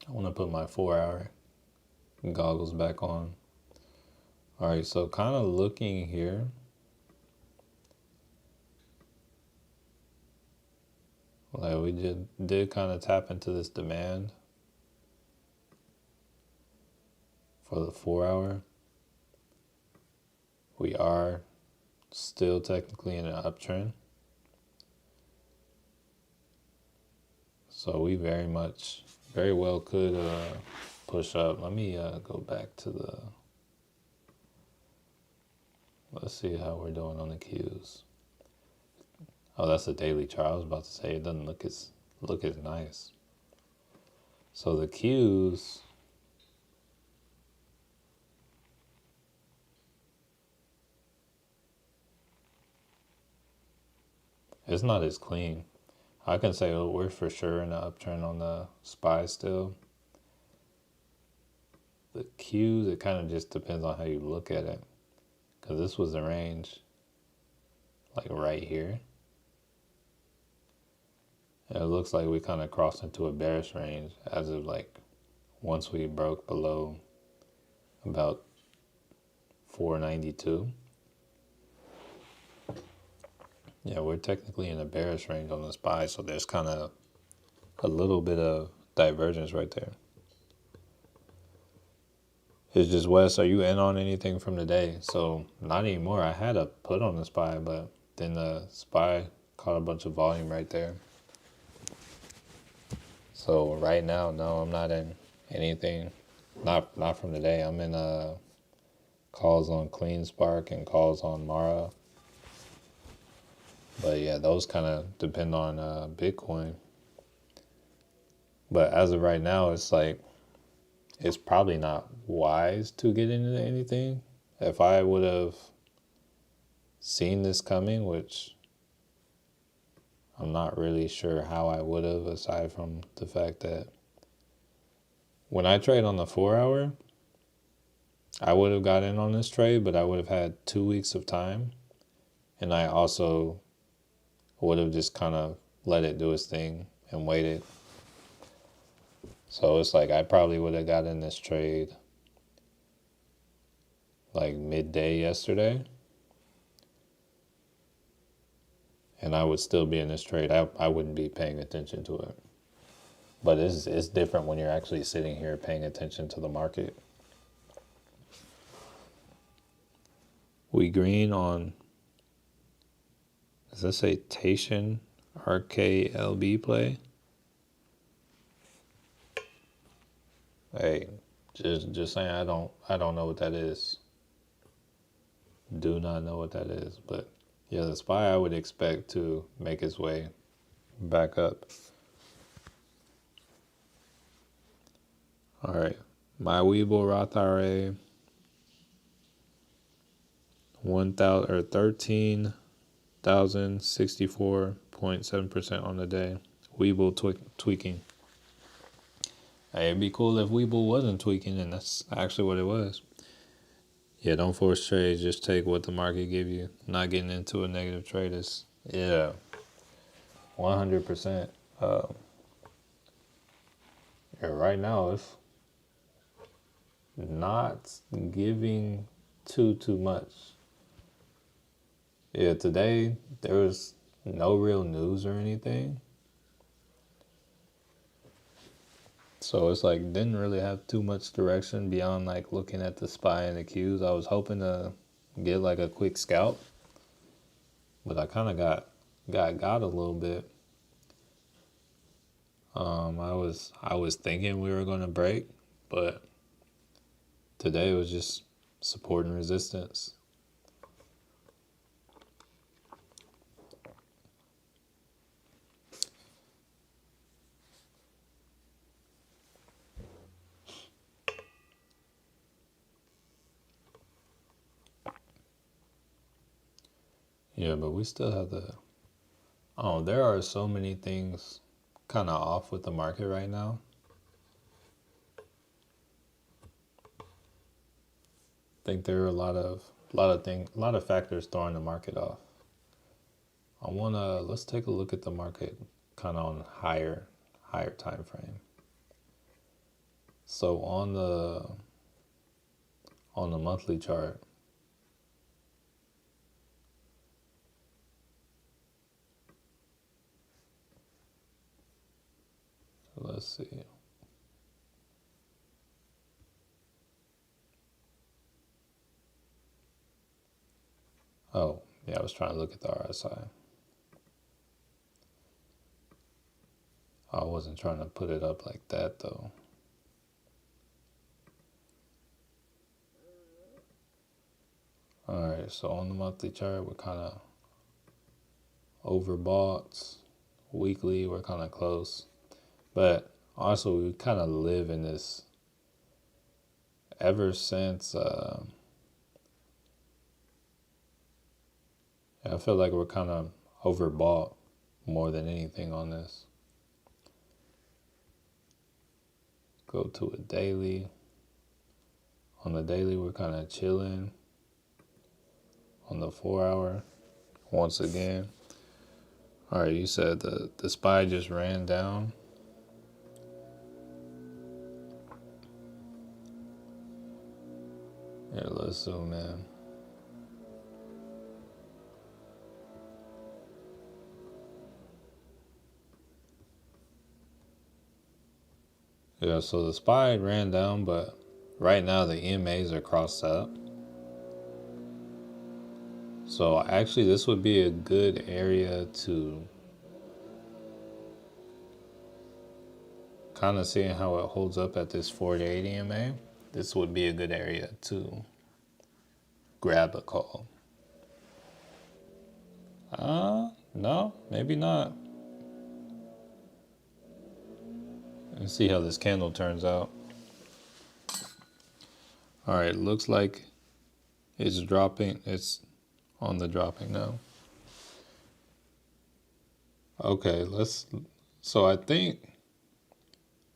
S1: I want to put my 4-hour goggles back on. All right, so kind of looking here. Like we did kind of tap into this demand for the 4-hour. We are still technically in an uptrend. So we very well could push up. Let me go back to the, let's see how we're doing on the Qs. Oh, that's a daily chart. I was about to say it doesn't look as nice. So the Qs, it's not as clean. I can say we're for sure in an uptrend on the SPY still. The Qs, it kind of just depends on how you look at it. Because this was the range, like right here. And it looks like we kind of crossed into a bearish range as of like once we broke below about 492. Yeah, we're technically in a bearish range on the SPY, so there's kind of a little bit of divergence right there. It's just, Wes, are you in on anything from today? So not anymore. I had a put on the SPY, but then the SPY caught a bunch of volume right there. So right now, no, I'm not in anything. Not from today. I'm in calls on Clean Spark and calls on Mara. But yeah, those kind of depend on Bitcoin. But as of right now, it's like, it's probably not wise to get into anything. If I would have seen this coming, which I'm not really sure how I would have, aside from the fact that when I trade on the 4-hour, I would have got in on this trade, but I would have had 2 weeks of time. And I also would have just kind of let it do its thing and waited. So it's like I probably would have got in this trade like midday yesterday. and I would still be in this trade. I wouldn't be paying attention to it. But it's different when you're actually sitting here paying attention to the market. We green on, does that say Tation RKLB play? Hey, just saying, I don't know what that is. Do not know what that is, but yeah, the SPY I would expect to make its way back up. All right, my Webull Roth IRA, 13,064.7% on the day. Webull tweaking. Hey, it'd be cool if Webull wasn't tweaking, and that's actually what it was. Yeah, don't force trades. Just take what the market give you. Not getting into a negative trade is, yeah, 100%. Yeah, right now it's not giving too much. Yeah, today there was no real news or anything. So it's like didn't really have too much direction beyond like looking at the SPY and the Qs. I was hoping to get like a quick scalp, but I kind of got a little bit. I was thinking we were gonna break, but today it was just support and resistance. Yeah, but we still have the. Oh, there are so many things kind of off with the market right now. I think there are a lot of factors throwing the market off. Let's take a look at the market kind of on higher time frame. So on the monthly chart, let's see. Oh, yeah, I was trying to look at the RSI. I wasn't trying to put it up like that though. Alright, so on the monthly chart, we're kind of overbought. Weekly, we're kind of close. But also, we kind of live in this ever since. I feel like we're kind of overbought more than anything on this. Go to a daily. On the daily, we're kind of chilling. On the 4 hour, once again. All right, you said the SPY just ran down. Yeah, let's zoom in. Yeah, so the SPY ran down, but right now the EMAs are crossed up. So actually this would be a good area to kind of seeing how it holds up at this 4-8 EMA. This would be a good area to grab a call. No, maybe not. Let's see how this candle turns out. All right, looks like it's dropping. It's on the dropping now. Okay, so I think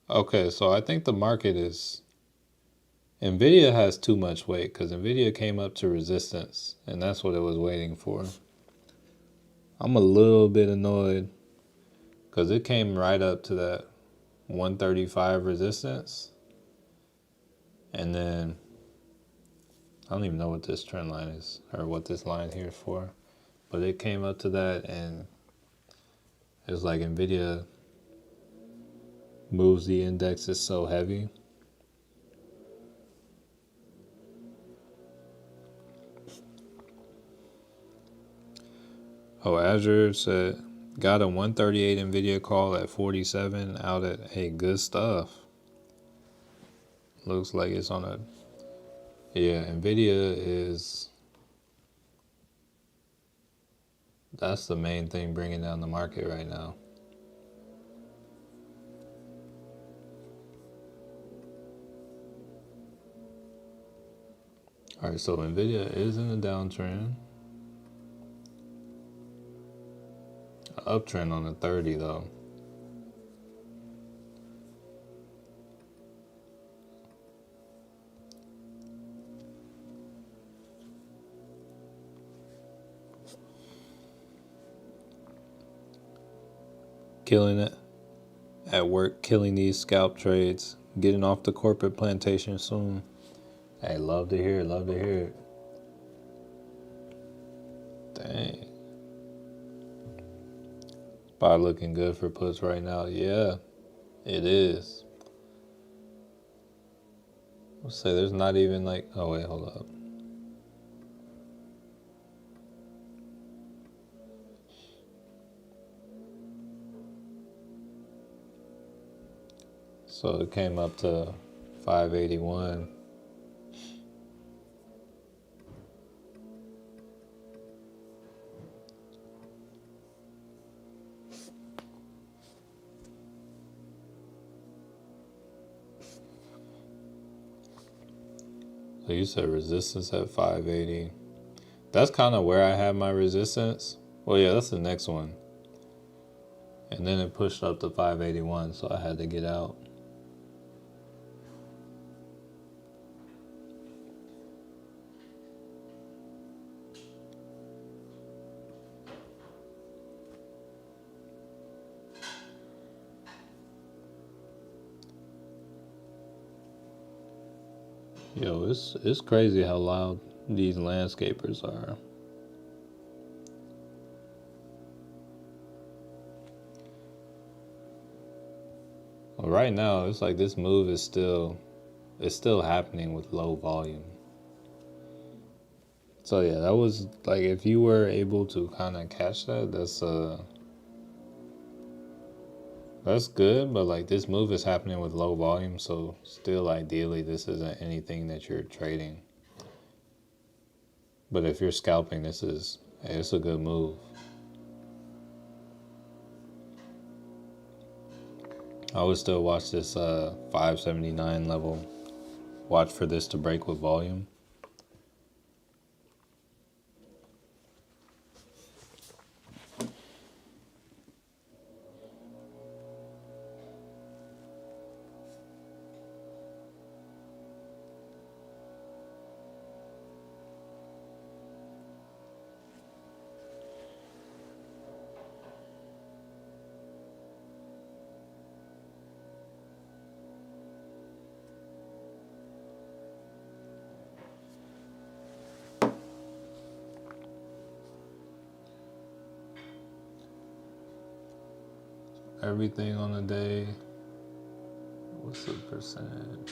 S1: the market is, Nvidia has too much weight because Nvidia came up to resistance and that's what it was waiting for. I'm a little bit annoyed because it came right up to that 135 resistance, and then I don't even know what this trend line is or what this line here is for, but it came up to that and It's like Nvidia moves the indexes so heavy. Oh, Azure said got a 138 Nvidia call at 47 out at hey, good stuff. Looks like it's on a Nvidia is that's the main thing bringing down the market right now. All right, so Nvidia is in a downtrend. Uptrend on the 30 though. Killing it at work, killing these scalp trades, getting off the corporate plantation soon. Hey, love to hear it, love to hear it. Dang. Spot looking good for puts right now. Yeah, it is. Let's say there's not even like, oh wait, hold up. So it came up to 581. So you said resistance at 580. That's kind of where I had my resistance. Well, yeah, that's the next one. And then it pushed up to 581, so I had to get out. Yo, it's crazy how loud these landscapers are. Well, right now, it's like this move is still happening with low volume. So yeah, that was like if you were able to kind of catch that, that's good. But like this move is happening with low volume, so still ideally this isn't anything that you're trading. But if you're scalping, it's a good move. I would still watch this 579 level. Watch for this to break with volume. Everything on the day. What's the percentage?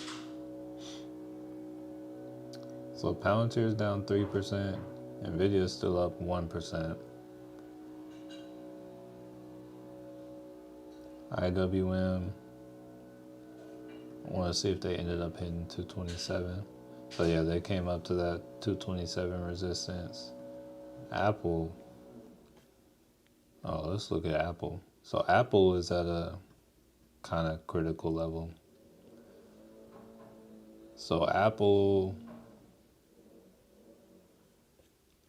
S1: So Palantir is down 3%. Nvidia is still up 1%. IWM. I want to see if they ended up hitting 227. So yeah, they came up to that 227 resistance. Apple. Oh, let's look at Apple. So Apple is at a kind of critical level. So Apple,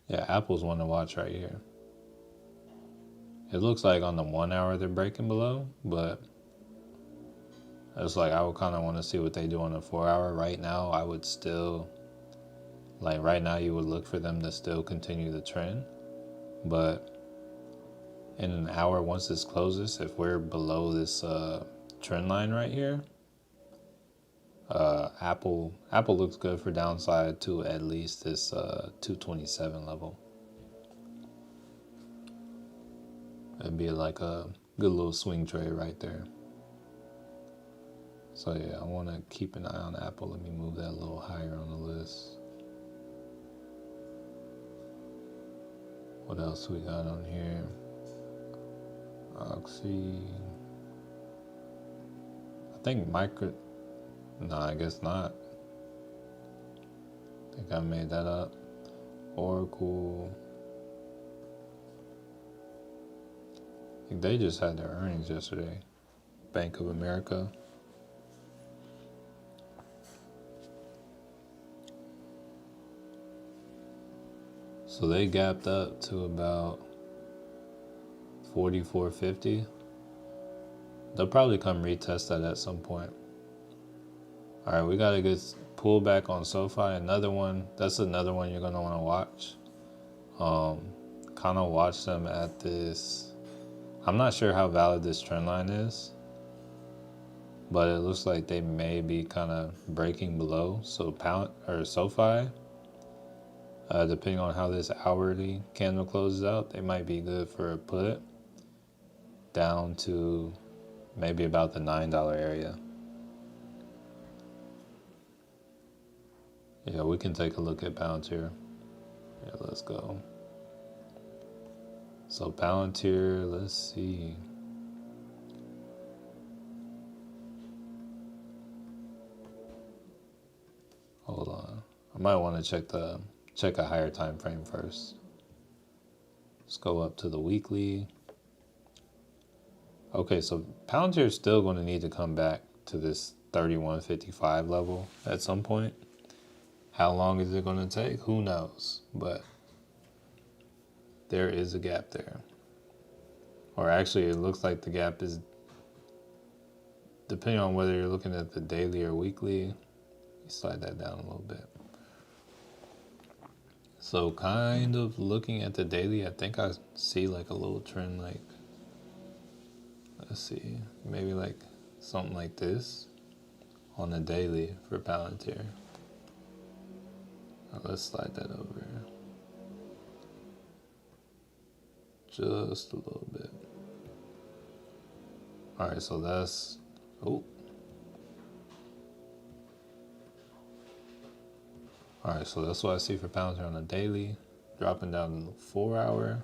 S1: yeah, Apple's one to watch right here. It looks like on the 1 hour they're breaking below, but it's like I would kind of want to see what they do on the 4 hour. Right now, I would still, like right now, you would look for them to still continue the trend. But in an hour, once this closes, if we're below this trend line right here, Apple looks good for downside to at least this 227 level. It'd be like a Good little swing trade right there. So yeah, I want to keep an eye on Apple. Let me move that a little higher on the list. What else we got on here? Oxy. I think No, I guess not. I think I made that up. Oracle. I think they just had their earnings yesterday. Bank of America. So they gapped up to about 44.50. They'll probably come retest that at some point. All right, we got a good pullback on SoFi. Another one. That's another one you're gonna want to watch. Kind of watch them at this. I'm not sure how valid this trend line is, but it looks like they may be kind of breaking below. So pound or SoFi, depending on how this hourly candle closes out, they might be good for a put down to maybe about the $9 area. Yeah, we can take a look at Palantir. Yeah, let's go. So Palantir, let's see. Hold on. I might want to check a higher time frame first. Let's go up to the weekly. Okay, so Palantir is still going to need to come back to this 31.55 level at some point. How long is it going to take? Who knows? But there is a gap there. Or actually, it looks like the gap is, depending on whether you're looking at the daily or weekly, you slide that down a little bit. So kind of looking at the daily, I think I see like a little trend like, let's see, maybe like something like this on the daily for Palantir. Now let's slide that over just a little bit. All right, so that's, oh. All right, so that's what I see for Palantir on the daily, dropping down to the 4 hour.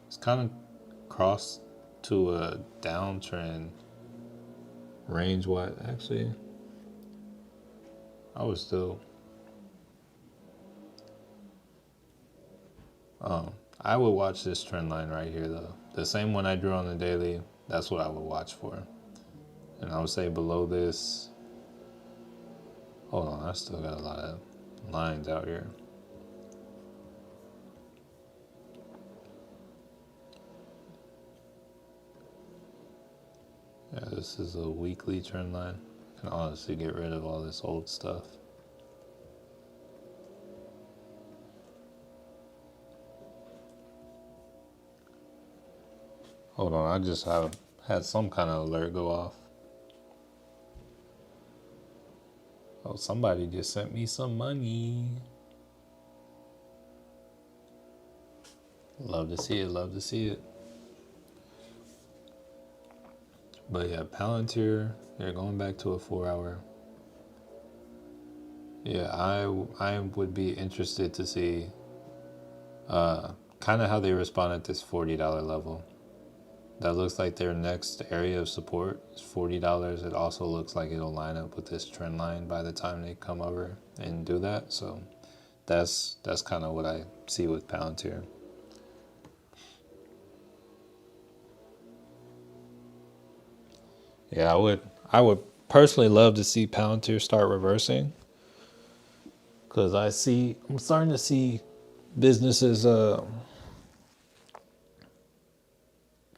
S1: It's kind of crossed to a downtrend range wide. Actually, I was still, I would watch this trend line right here though. The same one I drew on the daily, that's what I would watch for. And I would say below this, hold on, I still got a lot of lines out here. Yeah, this is a weekly trend line. I can honestly get rid of all this old stuff. Hold on, I just had some kind of alert go off. Oh, somebody just sent me some money. Love to see it, love to see it. But yeah, Palantir, they're going back to a 4 hour. Yeah, I would be interested to see kind of how they respond at this $40 level. That looks like their next area of support is $40. It also looks like it'll line up with this trend line by the time they come over and do that. So that's kind of what I see with Palantir. Yeah, I would personally love to see Palantir start reversing, because I'm starting to see businesses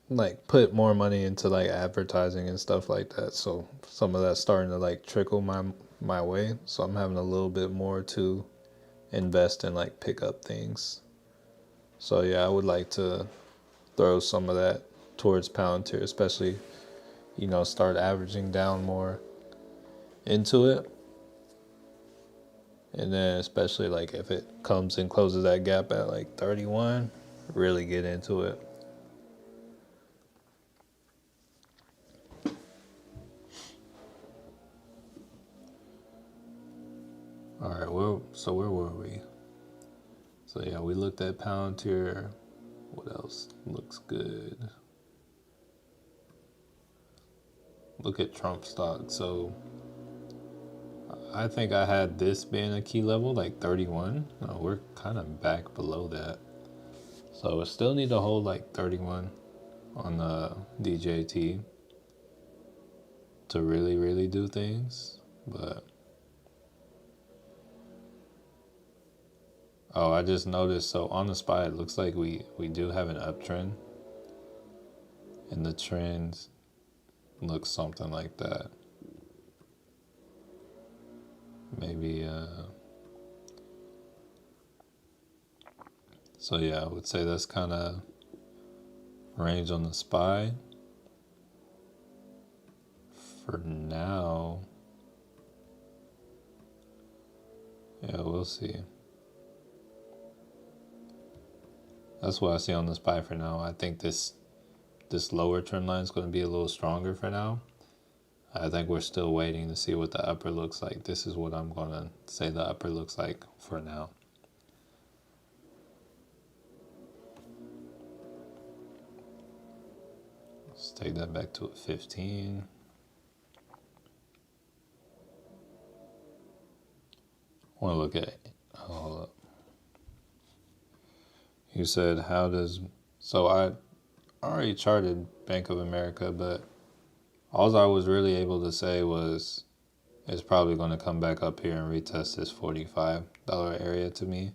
S1: like put more money into like advertising and stuff like that. So some of that's starting to like trickle my way. So I'm having a little bit more to invest in, like pick up things. So yeah, I would like to throw some of that towards Palantir, especially, start averaging down more into it. And then especially like if it comes and closes that gap at like 31, really get into it. All right, well, so where were we? So yeah, we looked at Palantir. What else looks good? Look at Trump stock. So I think I had this being a key level, like 31. No, we're kind of back below that. So we still need to hold like 31 on the DJT to really, really do things. But, oh, I just noticed. So on the SPY, it looks like we do have an uptrend. And the trend looks something like that. Maybe, so yeah, I would say that's kind of range on the SPY. For now, yeah, we'll see. That's what I see on the SPY for now. I think this lower trend line is going to be a little stronger for now. I think we're still waiting to see what the upper looks like. This is what I'm going to say the upper looks like for now. Let's take that back to a 15. I want to look at it. Hold up. You said, how does... So I already charted Bank of America, but all I was really able to say was it's probably going to come back up here and retest this $45 area to me.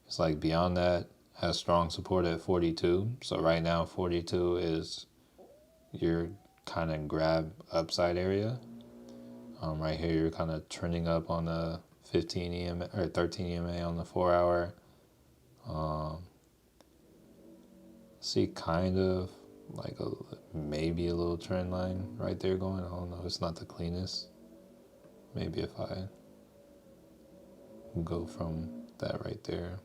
S1: It's like beyond that, has strong support at 42. So right now, 42 is your kind of grab upside area. Right here, you're kind of trending up on the 15 EMA or 13 EMA on the 4 hour. See kind of like maybe a little trend line right there going. I don't know. It's not the cleanest. Maybe if I go from that right there.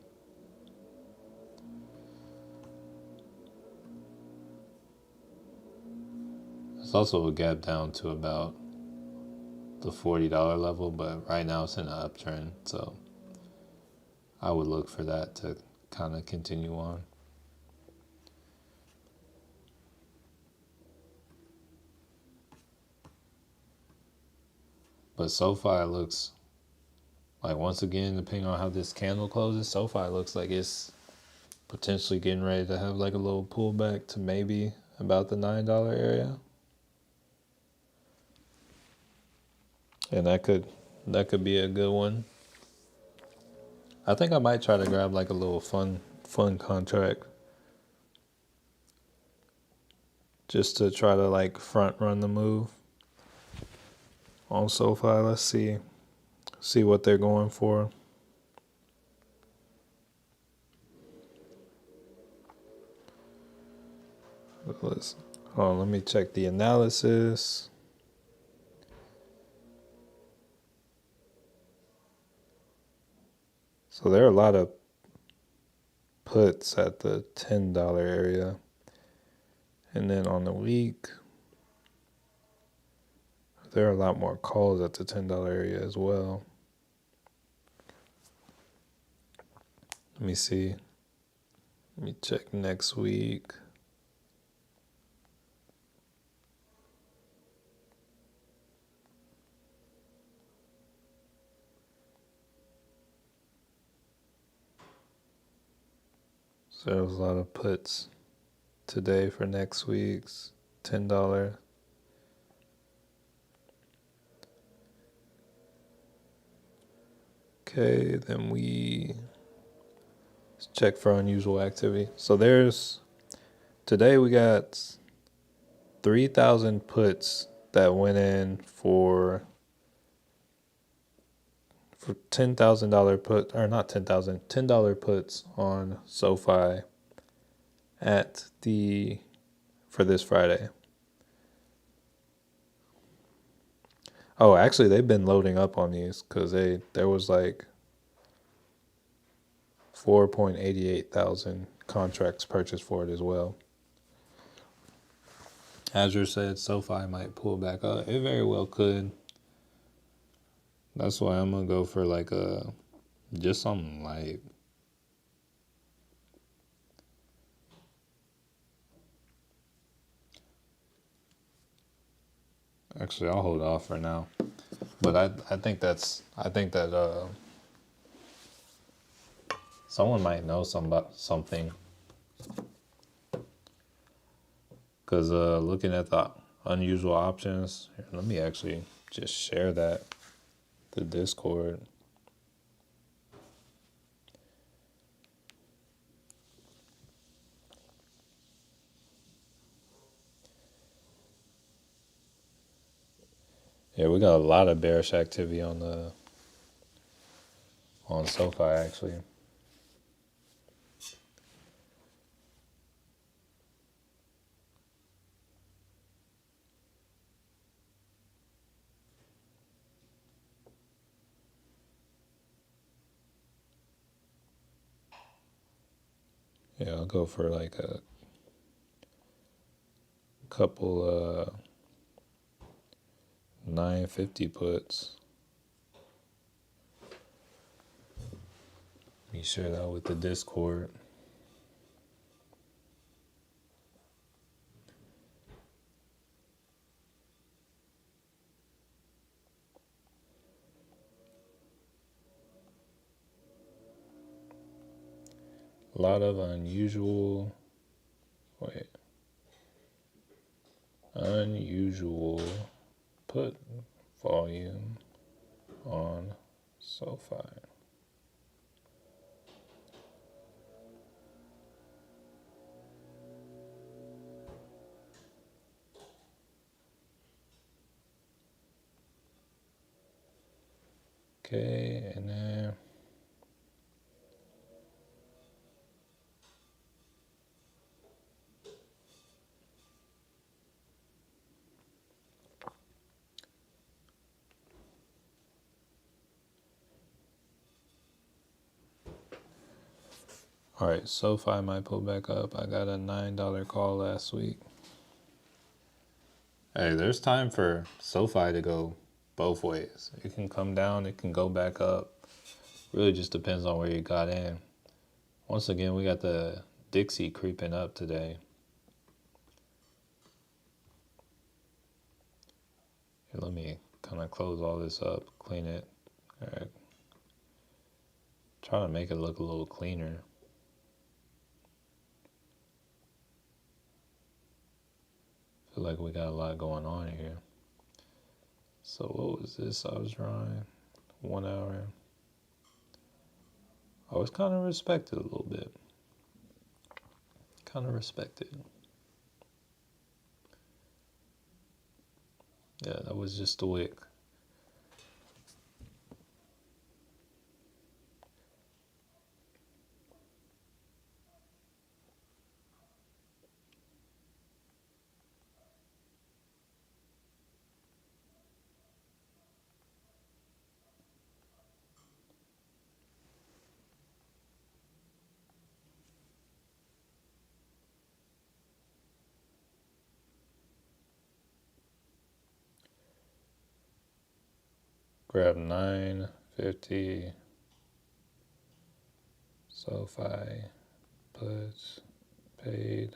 S1: It's also a gap down to about the $40 level, but right now it's in an uptrend, so I would look for that to kind of continue on. But SoFi looks like, once again, depending on how this candle closes, SoFi looks like it's potentially getting ready to have like a little pullback to maybe about the $9 area. And that could be a good one. I think I might try to grab like a little fun contract just to try to like front run the move on SoFi. Let's see what they're going for. Let me check the analysis. So there are a lot of puts at the $10 area. And then on the week, there are a lot more calls at the $10 area as well. Let me see. Let me check next week. So there's a lot of puts today for next week's $10. Okay, then let's check for unusual activity. So today we got 3,000 puts that went in for $10,000 put, or not 10,000, $10 puts on SoFi for this Friday. Oh, actually, they've been loading up on these because there was like 4.88 thousand contracts purchased for it as well. Azure said SoFi might pull back up. It very well could. That's why I'm gonna go for like just something light. Actually, I'll hold off for now. But I think that someone might know something. Because looking at the unusual options, here, let me actually just share that to Discord. Yeah, we got a lot of bearish activity on SoFi actually. Yeah, I'll go for like a couple 950 puts. Let me share that with the Discord. A lot of unusual put volume on SoFi. Okay, and then all right, SoFi might pull back up. I got a $9 call last week. Hey, there's time for SoFi to go both ways. It can come down, it can go back up. Really just depends on where you got in. Once again, we got the Dixie creeping up today. Here, let me kind of close all this up, clean it. All right. Try to make it look a little cleaner. Feel like we got a lot going on here. So what was this I was drawing? 1 hour. I was kind of respected a little bit. Kind of respected. Yeah, that was just a wick. Grab 950. SoFi puts paid.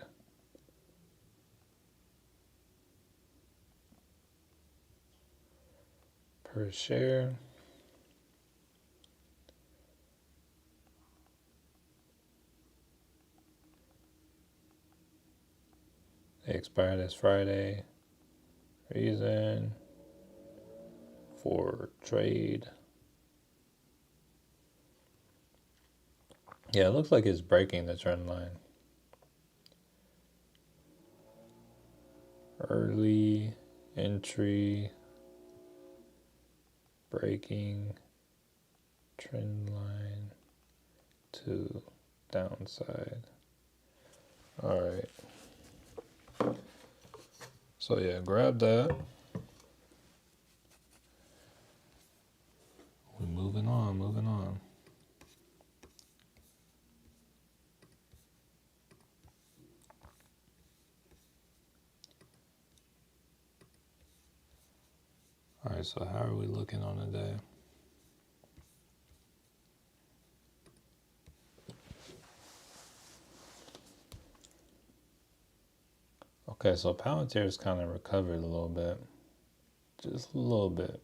S1: Per share. They expire this Friday. Reason for trade. Yeah, it looks like it's breaking the trend line. Early entry, breaking trend line to downside. All right. So yeah, grab that. We're moving on. Alright, so how are we looking on the day? Okay, so Palantir's kind of recovered a little bit. Just a little bit.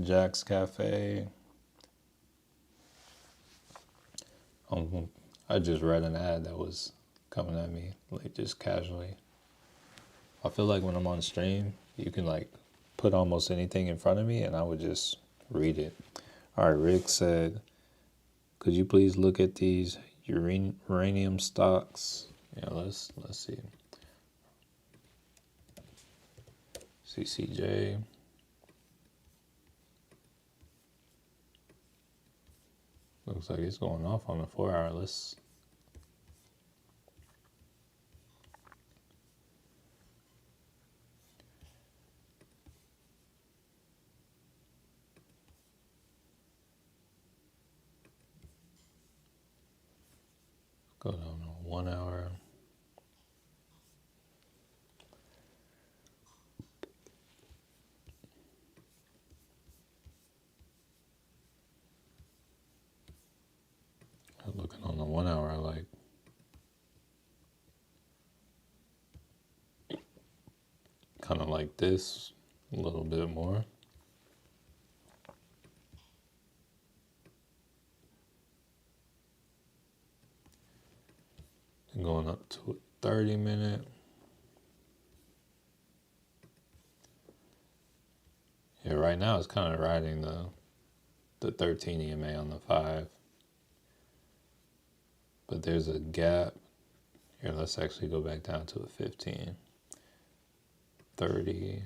S1: Jack's Cafe. I just read an ad that was coming at me, like just casually. I feel like when I'm on stream, you can like put almost anything in front of me and I would just read it. All right, Rick said, could you please look at these uranium stocks? Yeah, let's see. CCJ. Looks like it's going off on the 4-hour. Let's go down to 1 hour. Looking on the 1 hour, like kind of like this a little bit more. And going up to a 30-minute. Yeah, right now it's kind of riding the 13 EMA on the 5. But there's a gap. Here, let's actually go back down to a 15. 30.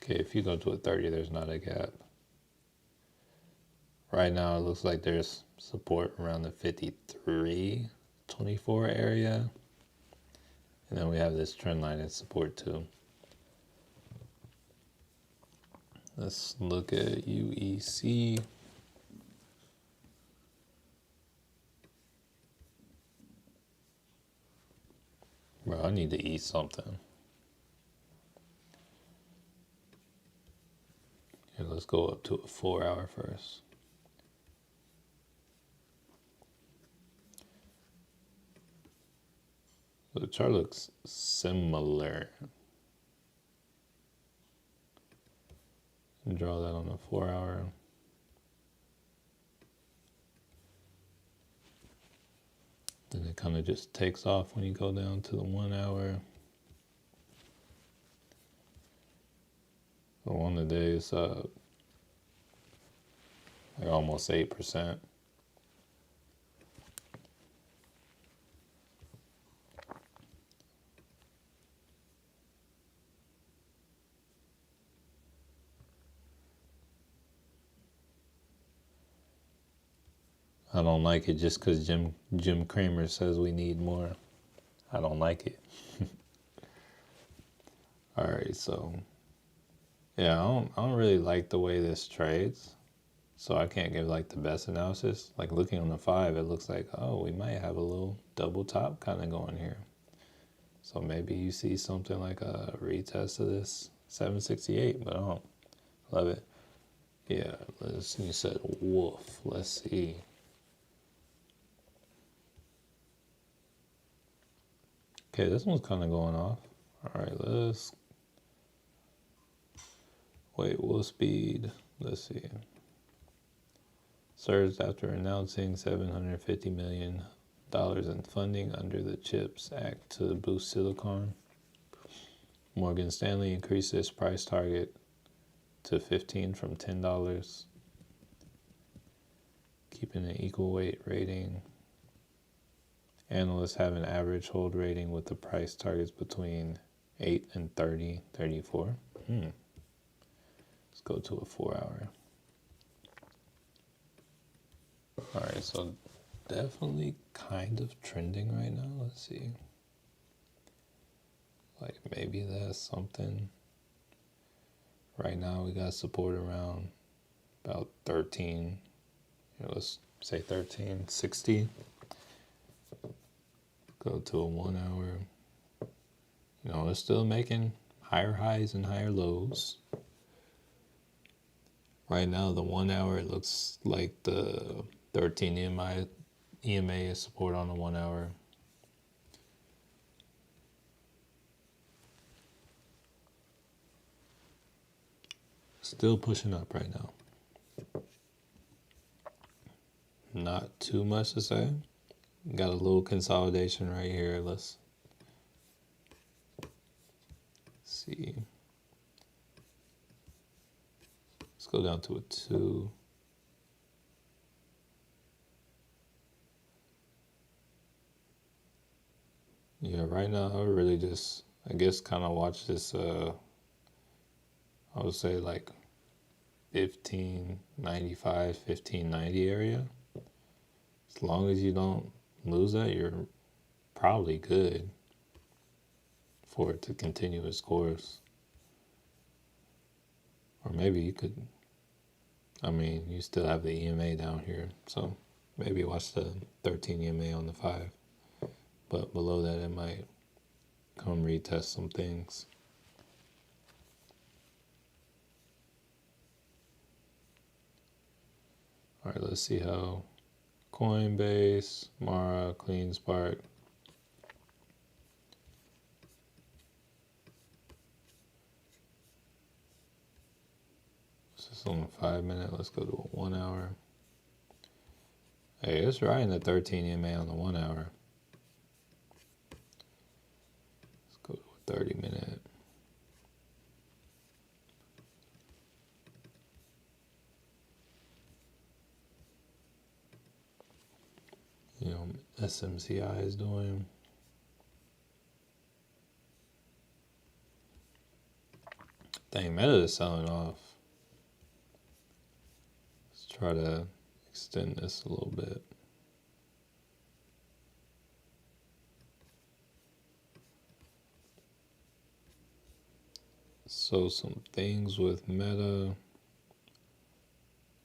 S1: Okay, if you go to a 30, there's not a gap. Right now, it looks like there's support around the 53.24 area. And then we have this trend line at support too. Let's look at UEC. Bro, I need to eat something. Here, let's go up to a 4-hour first. The chart looks similar. And draw that on the 4-hour. Then it kind of just takes off when you go down to the 1 hour. So on the day it's up like almost 8%. I don't like it just because Jim Cramer says we need more. I don't like it. All right, so yeah, I don't really like the way this trades, so I can't give like the best analysis. Like looking on the 5, it looks like, oh, we might have a little double top kind of going here. So maybe you see something like a retest of this 768, but I don't love it. Yeah, you said wolf. Let's see. Okay, this one's kind of going off. All right, wolf speed. Let's see. Surged after announcing $750 million in funding under the CHIPS Act to boost silicon. Morgan Stanley increased its price target to $15 from $10, keeping an equal weight rating. Analysts have an average hold rating with the price targets between 8 and 34. Let's go to a 4-hour. All right, so definitely kind of trending right now. Let's see. Like maybe that's something. Right now we got support around about 13. Let's say 1360. Go to a 1 hour. It's still making higher highs and higher lows. Right now, the 1 hour, it looks like the 13 EMA is support on the 1 hour. Still pushing up right now. Not too much to say. Got a little consolidation right here. Let's see. Let's go down to a 2. Yeah, right now I would really just, I guess, kind of watch this, I would say like 1595, 1590 area. As long as you don't lose that, you're probably good for it to continue its course. Or maybe you could, you still have the EMA down here, so maybe watch the 13 EMA on the 5. But below that, it might come retest some things. All right, let's see how Coinbase, Mara, CleanSpark. This is on a 5-minute. Let's go to a 1 hour. Hey, it's right in the 13 EMA on the 1 hour. Let's go to a 30-minute. SMCI is doing. Dang, Meta is selling off. Let's try to extend this a little bit. So some things with Meta.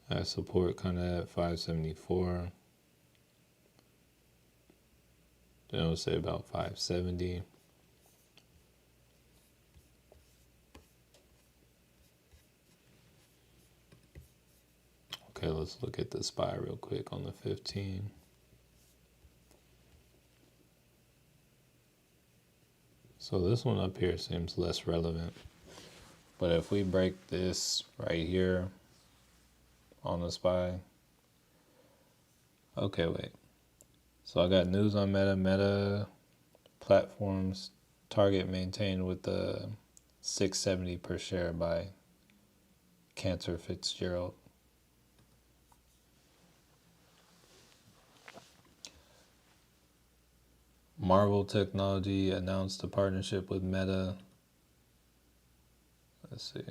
S1: I support kind of at 574. Then I would say about 570. Okay, let's look at the SPY real quick on the 15. So this one up here seems less relevant. But if we break this right here on the SPY. Okay, wait. So I got news on Meta platforms target maintained with the 670 per share by Cantor Fitzgerald. Marvel Technology announced a partnership with Meta. Let's see.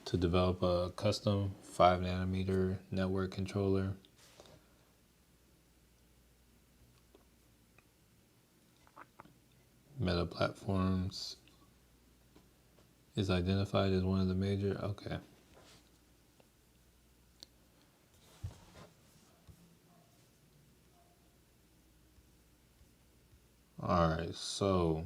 S1: To develop a custom 5-nanometer network controller. Meta Platforms is identified as one of the major. Okay. Alright, so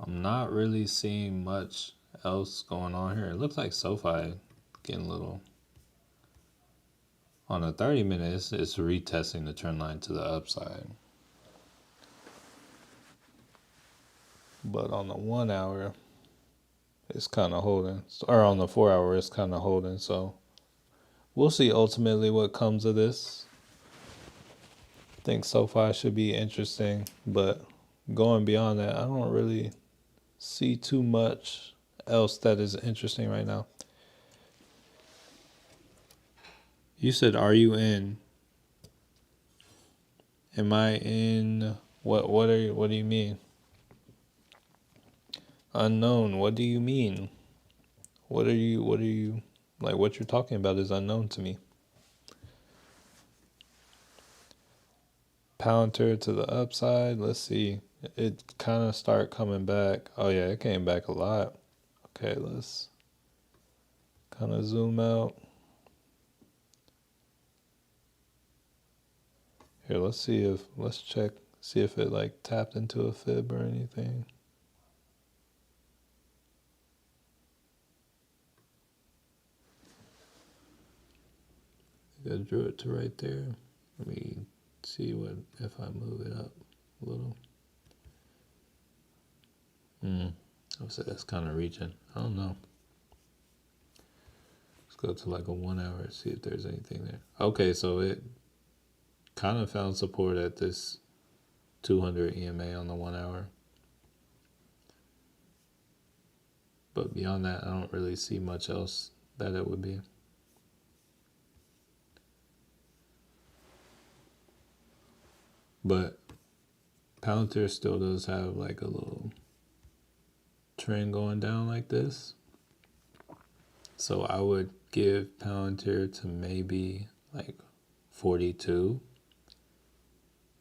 S1: I'm not really seeing much else going on here. It looks like SoFi getting a little. On a 30 minutes, it's retesting the trend line to the upside. But on the 1 hour, it's kind of holding. Or on the 4 hour, it's kind of holding. So we'll see ultimately what comes of this. I think SoFi should be interesting. But going beyond that, I don't really see too much else that is interesting right now. You said, are you in? Am I in? What do you mean? Unknown. What do you mean? What are you like? What you're talking about is unknown to me. Palantir to the upside. Let's see. It kind of start coming back. Oh yeah, it came back a lot. Okay, let's kind of zoom out. Here, let's check, see if it like tapped into a fib or anything. I think I drew it to right there. Let me see what if I move it up a little. I would say that's kind of reaching. I don't know. Let's go to like a 1 hour, see if there's anything there. Okay, so it kind of found support at this 200 EMA on the 1 hour. But beyond that, I don't really see much else that it would be. But Palantir still does have like a little trend going down like this. So I would give Palantir to maybe like 42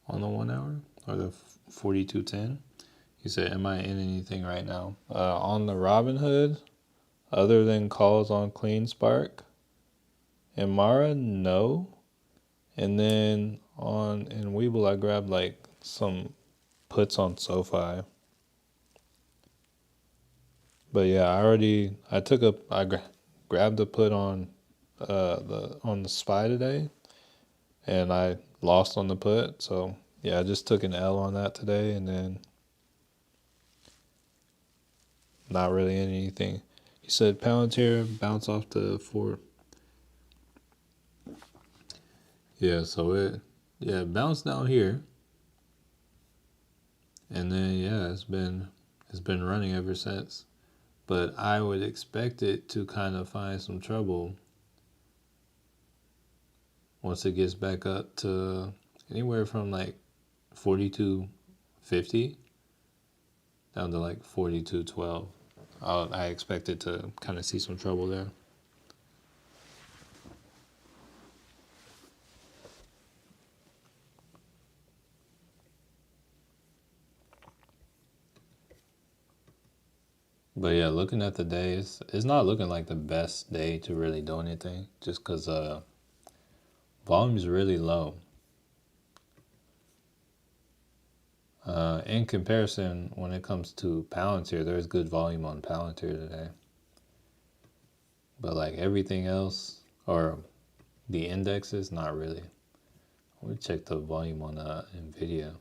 S1: on the 1 hour, or the 42.10. You said, am I in anything right now? On the Robinhood, other than calls on CleanSpark and Mara, no. And then in Webull, I grabbed like some puts on SoFi. But yeah, I grabbed a put on the SPY today, and I lost on the put. So yeah, I just took an L on that today, and then not really in anything. You said Palantir bounce off to 4. Yeah, so it bounced down here, and then yeah, it's been running ever since. But I would expect it to kind of find some trouble once it gets back up to anywhere from like 42.50 down to like 42.12. I expect it to kind of see some trouble there. But yeah, looking at the day, it's not looking like the best day to really do anything, just because volume is really low. In comparison, when it comes to Palantir, there's good volume on Palantir today. But like everything else, or the indexes, not really. Let me check the volume on NVIDIA.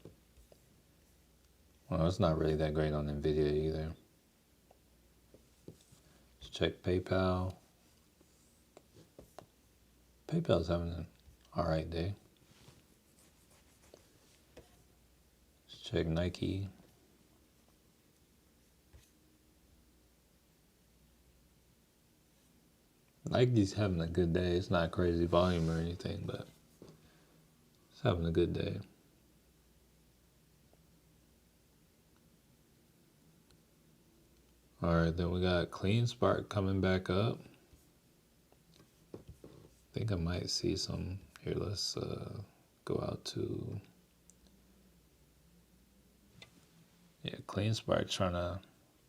S1: Well, it's not really that great on NVIDIA either. Let's check PayPal. PayPal's having an alright day. Let's check Nike. Nike's having a good day. It's not crazy volume or anything, but it's having a good day. Alright, then we got CleanSpark coming back up. I think I might see some. Here, let's go out to... Yeah, CleanSpark trying to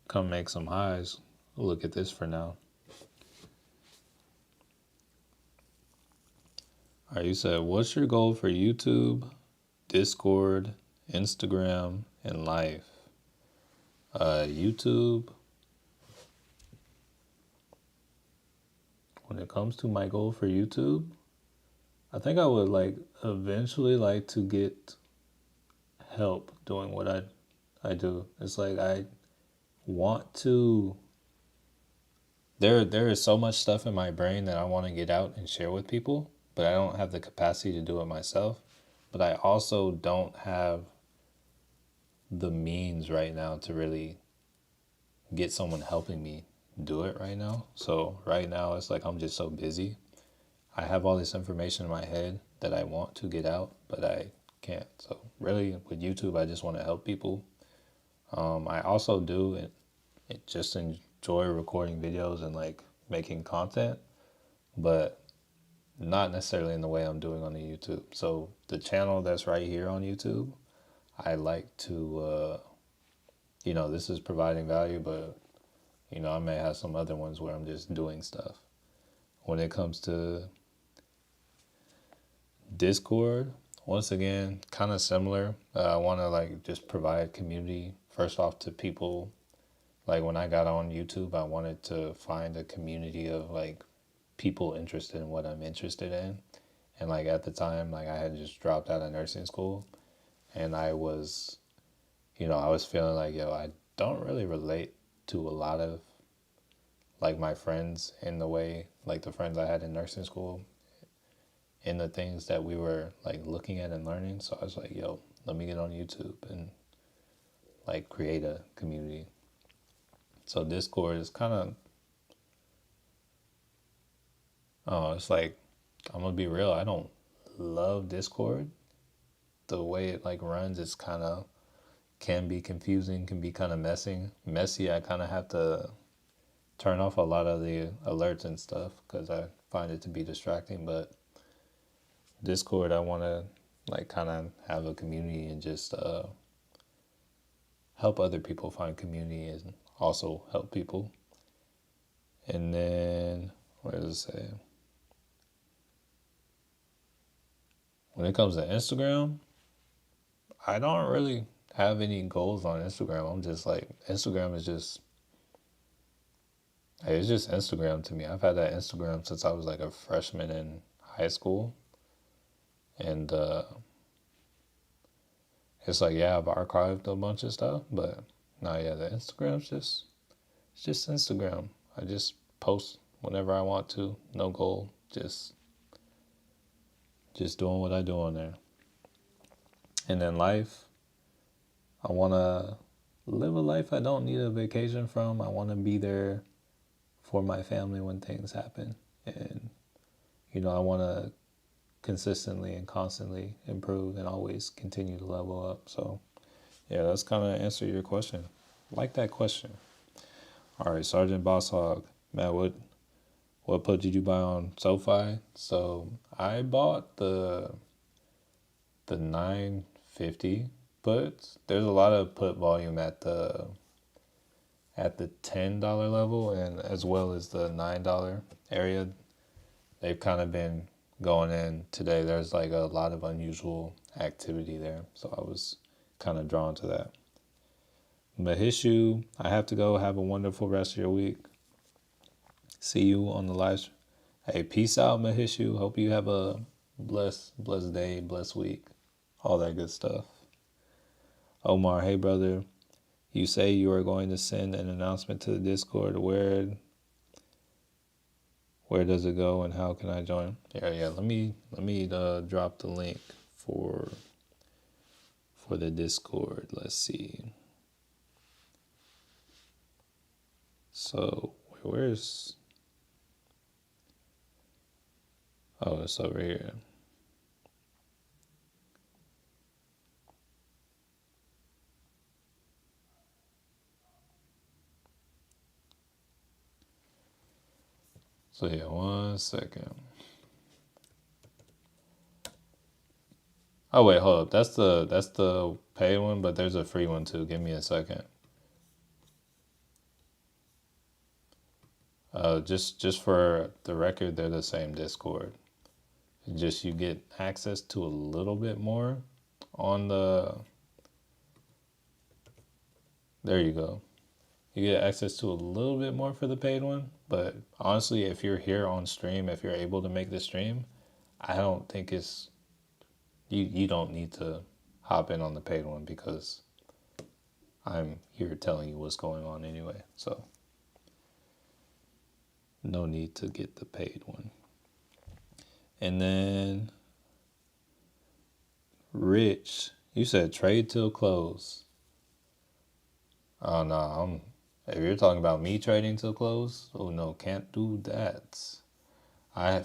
S1: come make some highs. We'll look at this for now. Alright, you said, what's your goal for YouTube, Discord, Instagram, and life? YouTube, when it comes to my goal for YouTube, I think I would like eventually like to get help doing what I do. It's like I want to... There is so much stuff in my brain that I want to get out and share with people, but I don't have the capacity to do it myself. But I also don't have the means right now to really get someone helping me do it right now. So right now it's like I'm just so busy. I have all this information in my head that I want to get out, but I can't. So really with YouTube, I just want to help people. I also do it just enjoy recording videos and like making content, but not necessarily in the way I'm doing on the YouTube. So the channel that's right here on YouTube, I like to, this is providing value, but, I may have some other ones where I'm just doing stuff. when it comes to Discord, once again, kind of similar. I want to like just provide community first off to people. Like when I got on YouTube, I wanted to find a community of like people interested in what I'm interested in. And like at the time, like I had just dropped out of nursing school, and I was feeling like, yo, I don't really relate to a lot of like my friends in the way, like the friends I had in nursing school, in the things that we were like looking at and learning. So I was like, yo, let me get on YouTube and like create a community. So Discord is kind of, oh, it's like, I'm gonna be real, I don't love Discord. The way it like runs, it's kind of can be confusing, can be kind of messy. I kind of have to turn off a lot of the alerts and stuff because I find it to be distracting. But Discord, I want to like kind of have a community and just help other people find community and also help people. And then, what does it say? When it comes to Instagram, I don't really have any goals on Instagram. I'm just like, Instagram is just, it's just Instagram to me. I've had that Instagram since I was like a freshman in high school. And it's like, yeah, I've archived a bunch of stuff, but no, yeah, the Instagram's it's just Instagram. I just post whenever I want to, no goal, just doing what I do on there. And then life, I want to live a life I don't need a vacation from. I want to be there for my family when things happen. And, I want to consistently and constantly improve and always continue to level up. So, yeah, that's kind of answer your question. Like that question. All right, Sergeant Boss Hog. Matt, what put did you buy on SoFi? So I bought the 950 puts. There's a lot of put volume at the $10 level and as well as the $9 area. They've kind of been going in today. There's like a lot of unusual activity there, so I was kind of drawn to that. Mahishu, I have to go. Have a wonderful rest of your week. See you on the live stream. Hey, peace out, Mahishu. Hope you have a blessed day, blessed week, all that good stuff. Omar, hey brother, you say you are going to send an announcement to the Discord. Where does it go and how can I join? Yeah. Let me drop the link for the Discord. Let's see. So where's? Oh, it's over here. So yeah, 1 second. Oh wait, hold up. That's the paid one, but there's a free one too. Give me a second. Just for the record, they're the same Discord. Just you get access to a little bit more on the. There you go. You get access to a little bit more for the paid one, but honestly, if you're here on stream, if you're able to make the stream, I don't think it's you don't need to hop in on the paid one because I'm here telling you what's going on anyway. So no need to get the paid one. And then Rich, you said trade till close. Oh no, if you're talking about me trading till close, oh no, can't do that.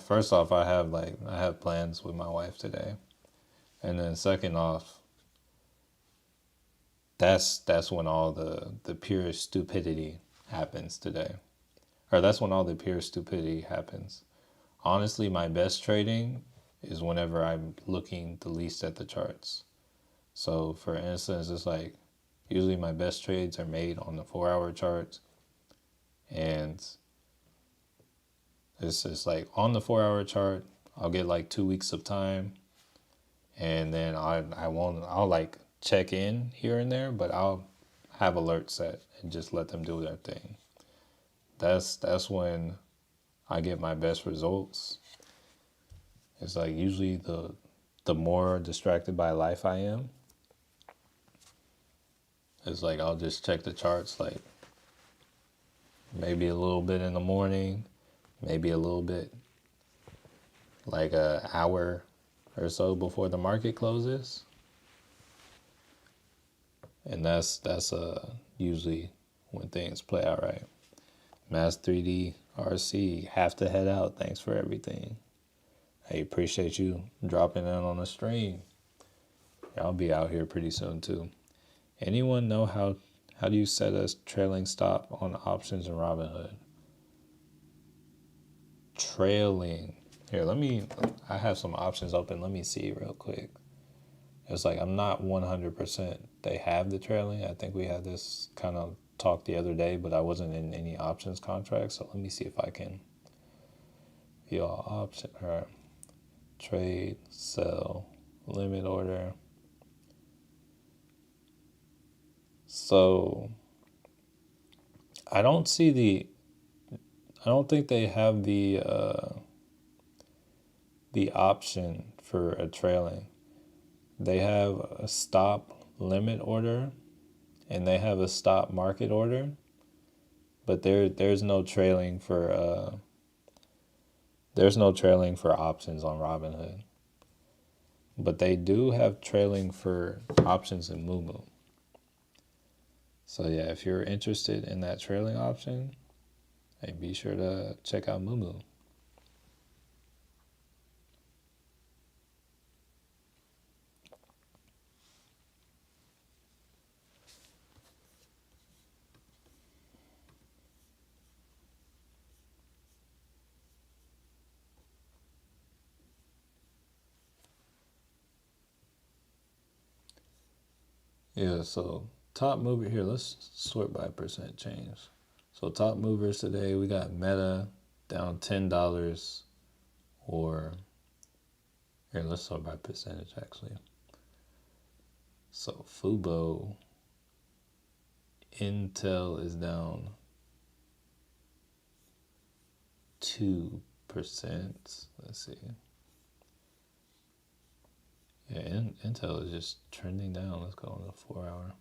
S1: First off, I have plans with my wife today, and then second off, that's when all the pure stupidity happens today, or that's when all the pure stupidity happens. Honestly, my best trading is whenever I'm looking the least at the charts. So, for instance, it's like usually my best trades are made on the 4-hour chart, and It's just like on the 4 hour chart, I'll get like 2 weeks of time, and then I won't, I'll like check in here and there, but I'll have alerts set and just let them do their thing. That's when I get my best results. It's like usually the more distracted by life I am, it's like I'll just check the charts like maybe a little bit in the morning, maybe a little bit like a hour or so before the market closes. And that's usually when things play out right. Mass 3D RC, have to head out. Thanks for everything. I appreciate you dropping in on the stream. I'll be out here pretty soon too. Anyone know how do you set a trailing stop on options in Robinhood? Trailing. Here, I have some options open. Let me see real quick. It's like I'm not 100%. They have the trailing. I think we had this kind of talk the other day, but I wasn't in any options contracts. So let me see if I can view all option or trade, sell, limit order. So I don't think they have the option for a trailing. They have a stop limit order and they have a stop market order, but there's no trailing for options on Robinhood. But they do have trailing for options in Moomoo. So yeah, if you're interested in that trailing option, hey, be sure to check out Moomoo. Yeah, so top mover here, let's sort by percent change. So top movers today, we got Meta down $10, or here, let's sort by percentage actually. So Fubo, Intel is down 2%. Let's see. Yeah, Intel is just trending down. Let's go on the 4 hour.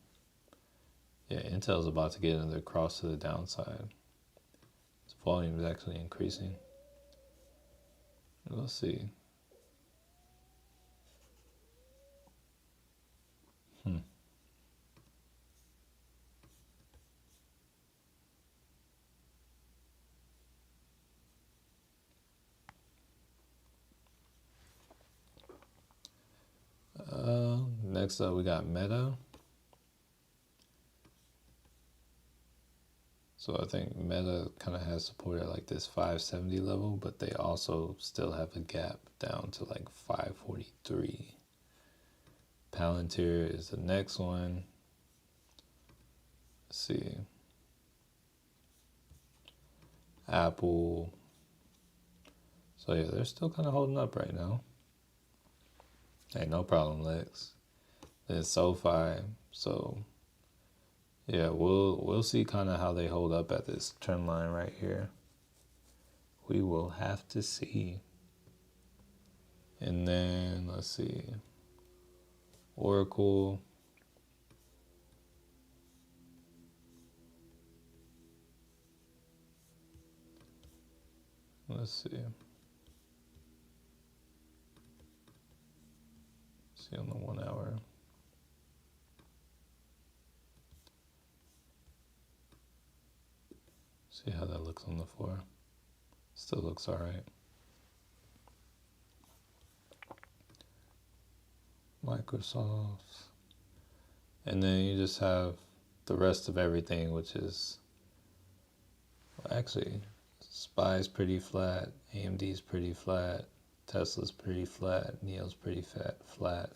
S1: Yeah, Intel's about to get another cross to the downside. Its volume is actually increasing. Let's see. Next up, we got Meta. So I think Meta kind of has support at like this 570 level, but they also still have a gap down to like 543. Palantir is the next one. Let's see. Apple. So yeah, they're still kind of holding up right now. Hey, no problem, Lex. Then SoFi. So yeah, we'll see kind of how they hold up at this trend line right here. We will have to see. And then let's see. Oracle. Let's see. See on the 1 hour. See how that looks on the 4. Still looks all right. Microsoft. And then you just have the rest of everything, which is, well, actually, SPY's pretty flat, AMD's pretty flat, Tesla's pretty flat, NIO's pretty flat,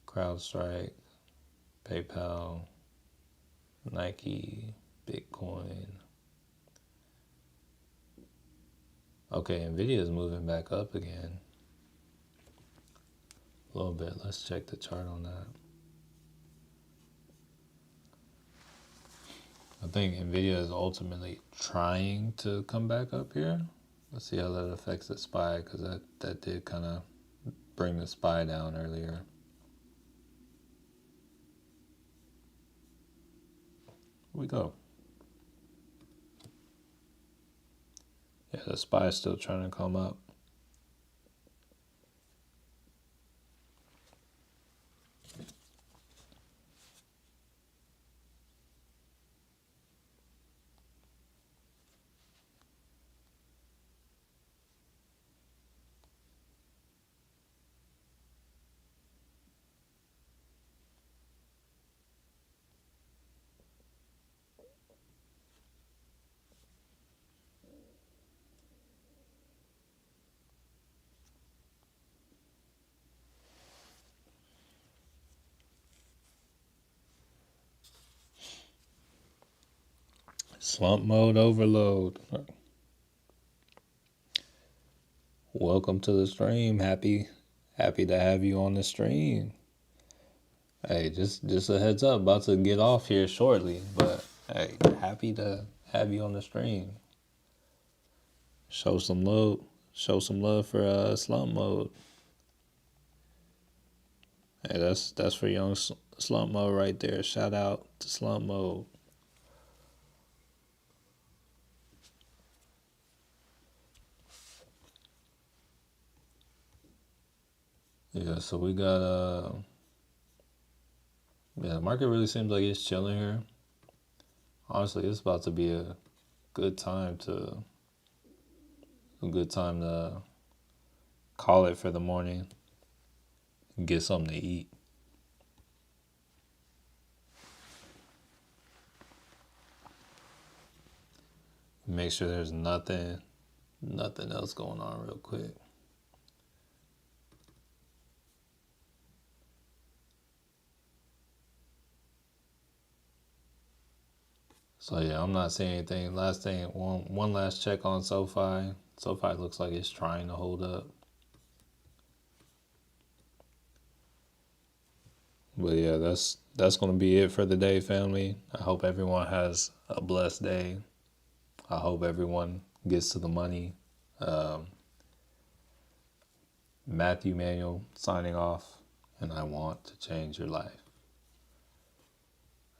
S1: CrowdStrike, PayPal, Nike, Bitcoin. Okay, Nvidia is moving back up again a little bit. Let's check the chart on that. I think Nvidia is ultimately trying to come back up here. Let's see how that affects the SPY, because that did kind of bring the SPY down earlier. Here we go. Yeah, the SPY is still trying to come up. Slump mode overload. Welcome to the stream. Happy to have you on the stream. Hey, just a heads up, about to get off here shortly, but hey, happy to have you on the stream. Show some love. Show some love for slump mode. Hey, that's for young slump mode right there. Shout out to slump mode. Yeah, so we got yeah, the market really seems like it's chilling here. Honestly, it's about to be a good time to call it for the morning and get something to eat. Make sure there's nothing else going on real quick. So yeah, I'm not saying anything. Last thing, one last check on SoFi. SoFi looks like it's trying to hold up. But yeah, that's gonna be it for the day, family. I hope everyone has a blessed day. I hope everyone gets to the money. Matthew Manuel signing off, and I want to change your life.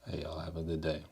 S1: Hey, y'all have a good day.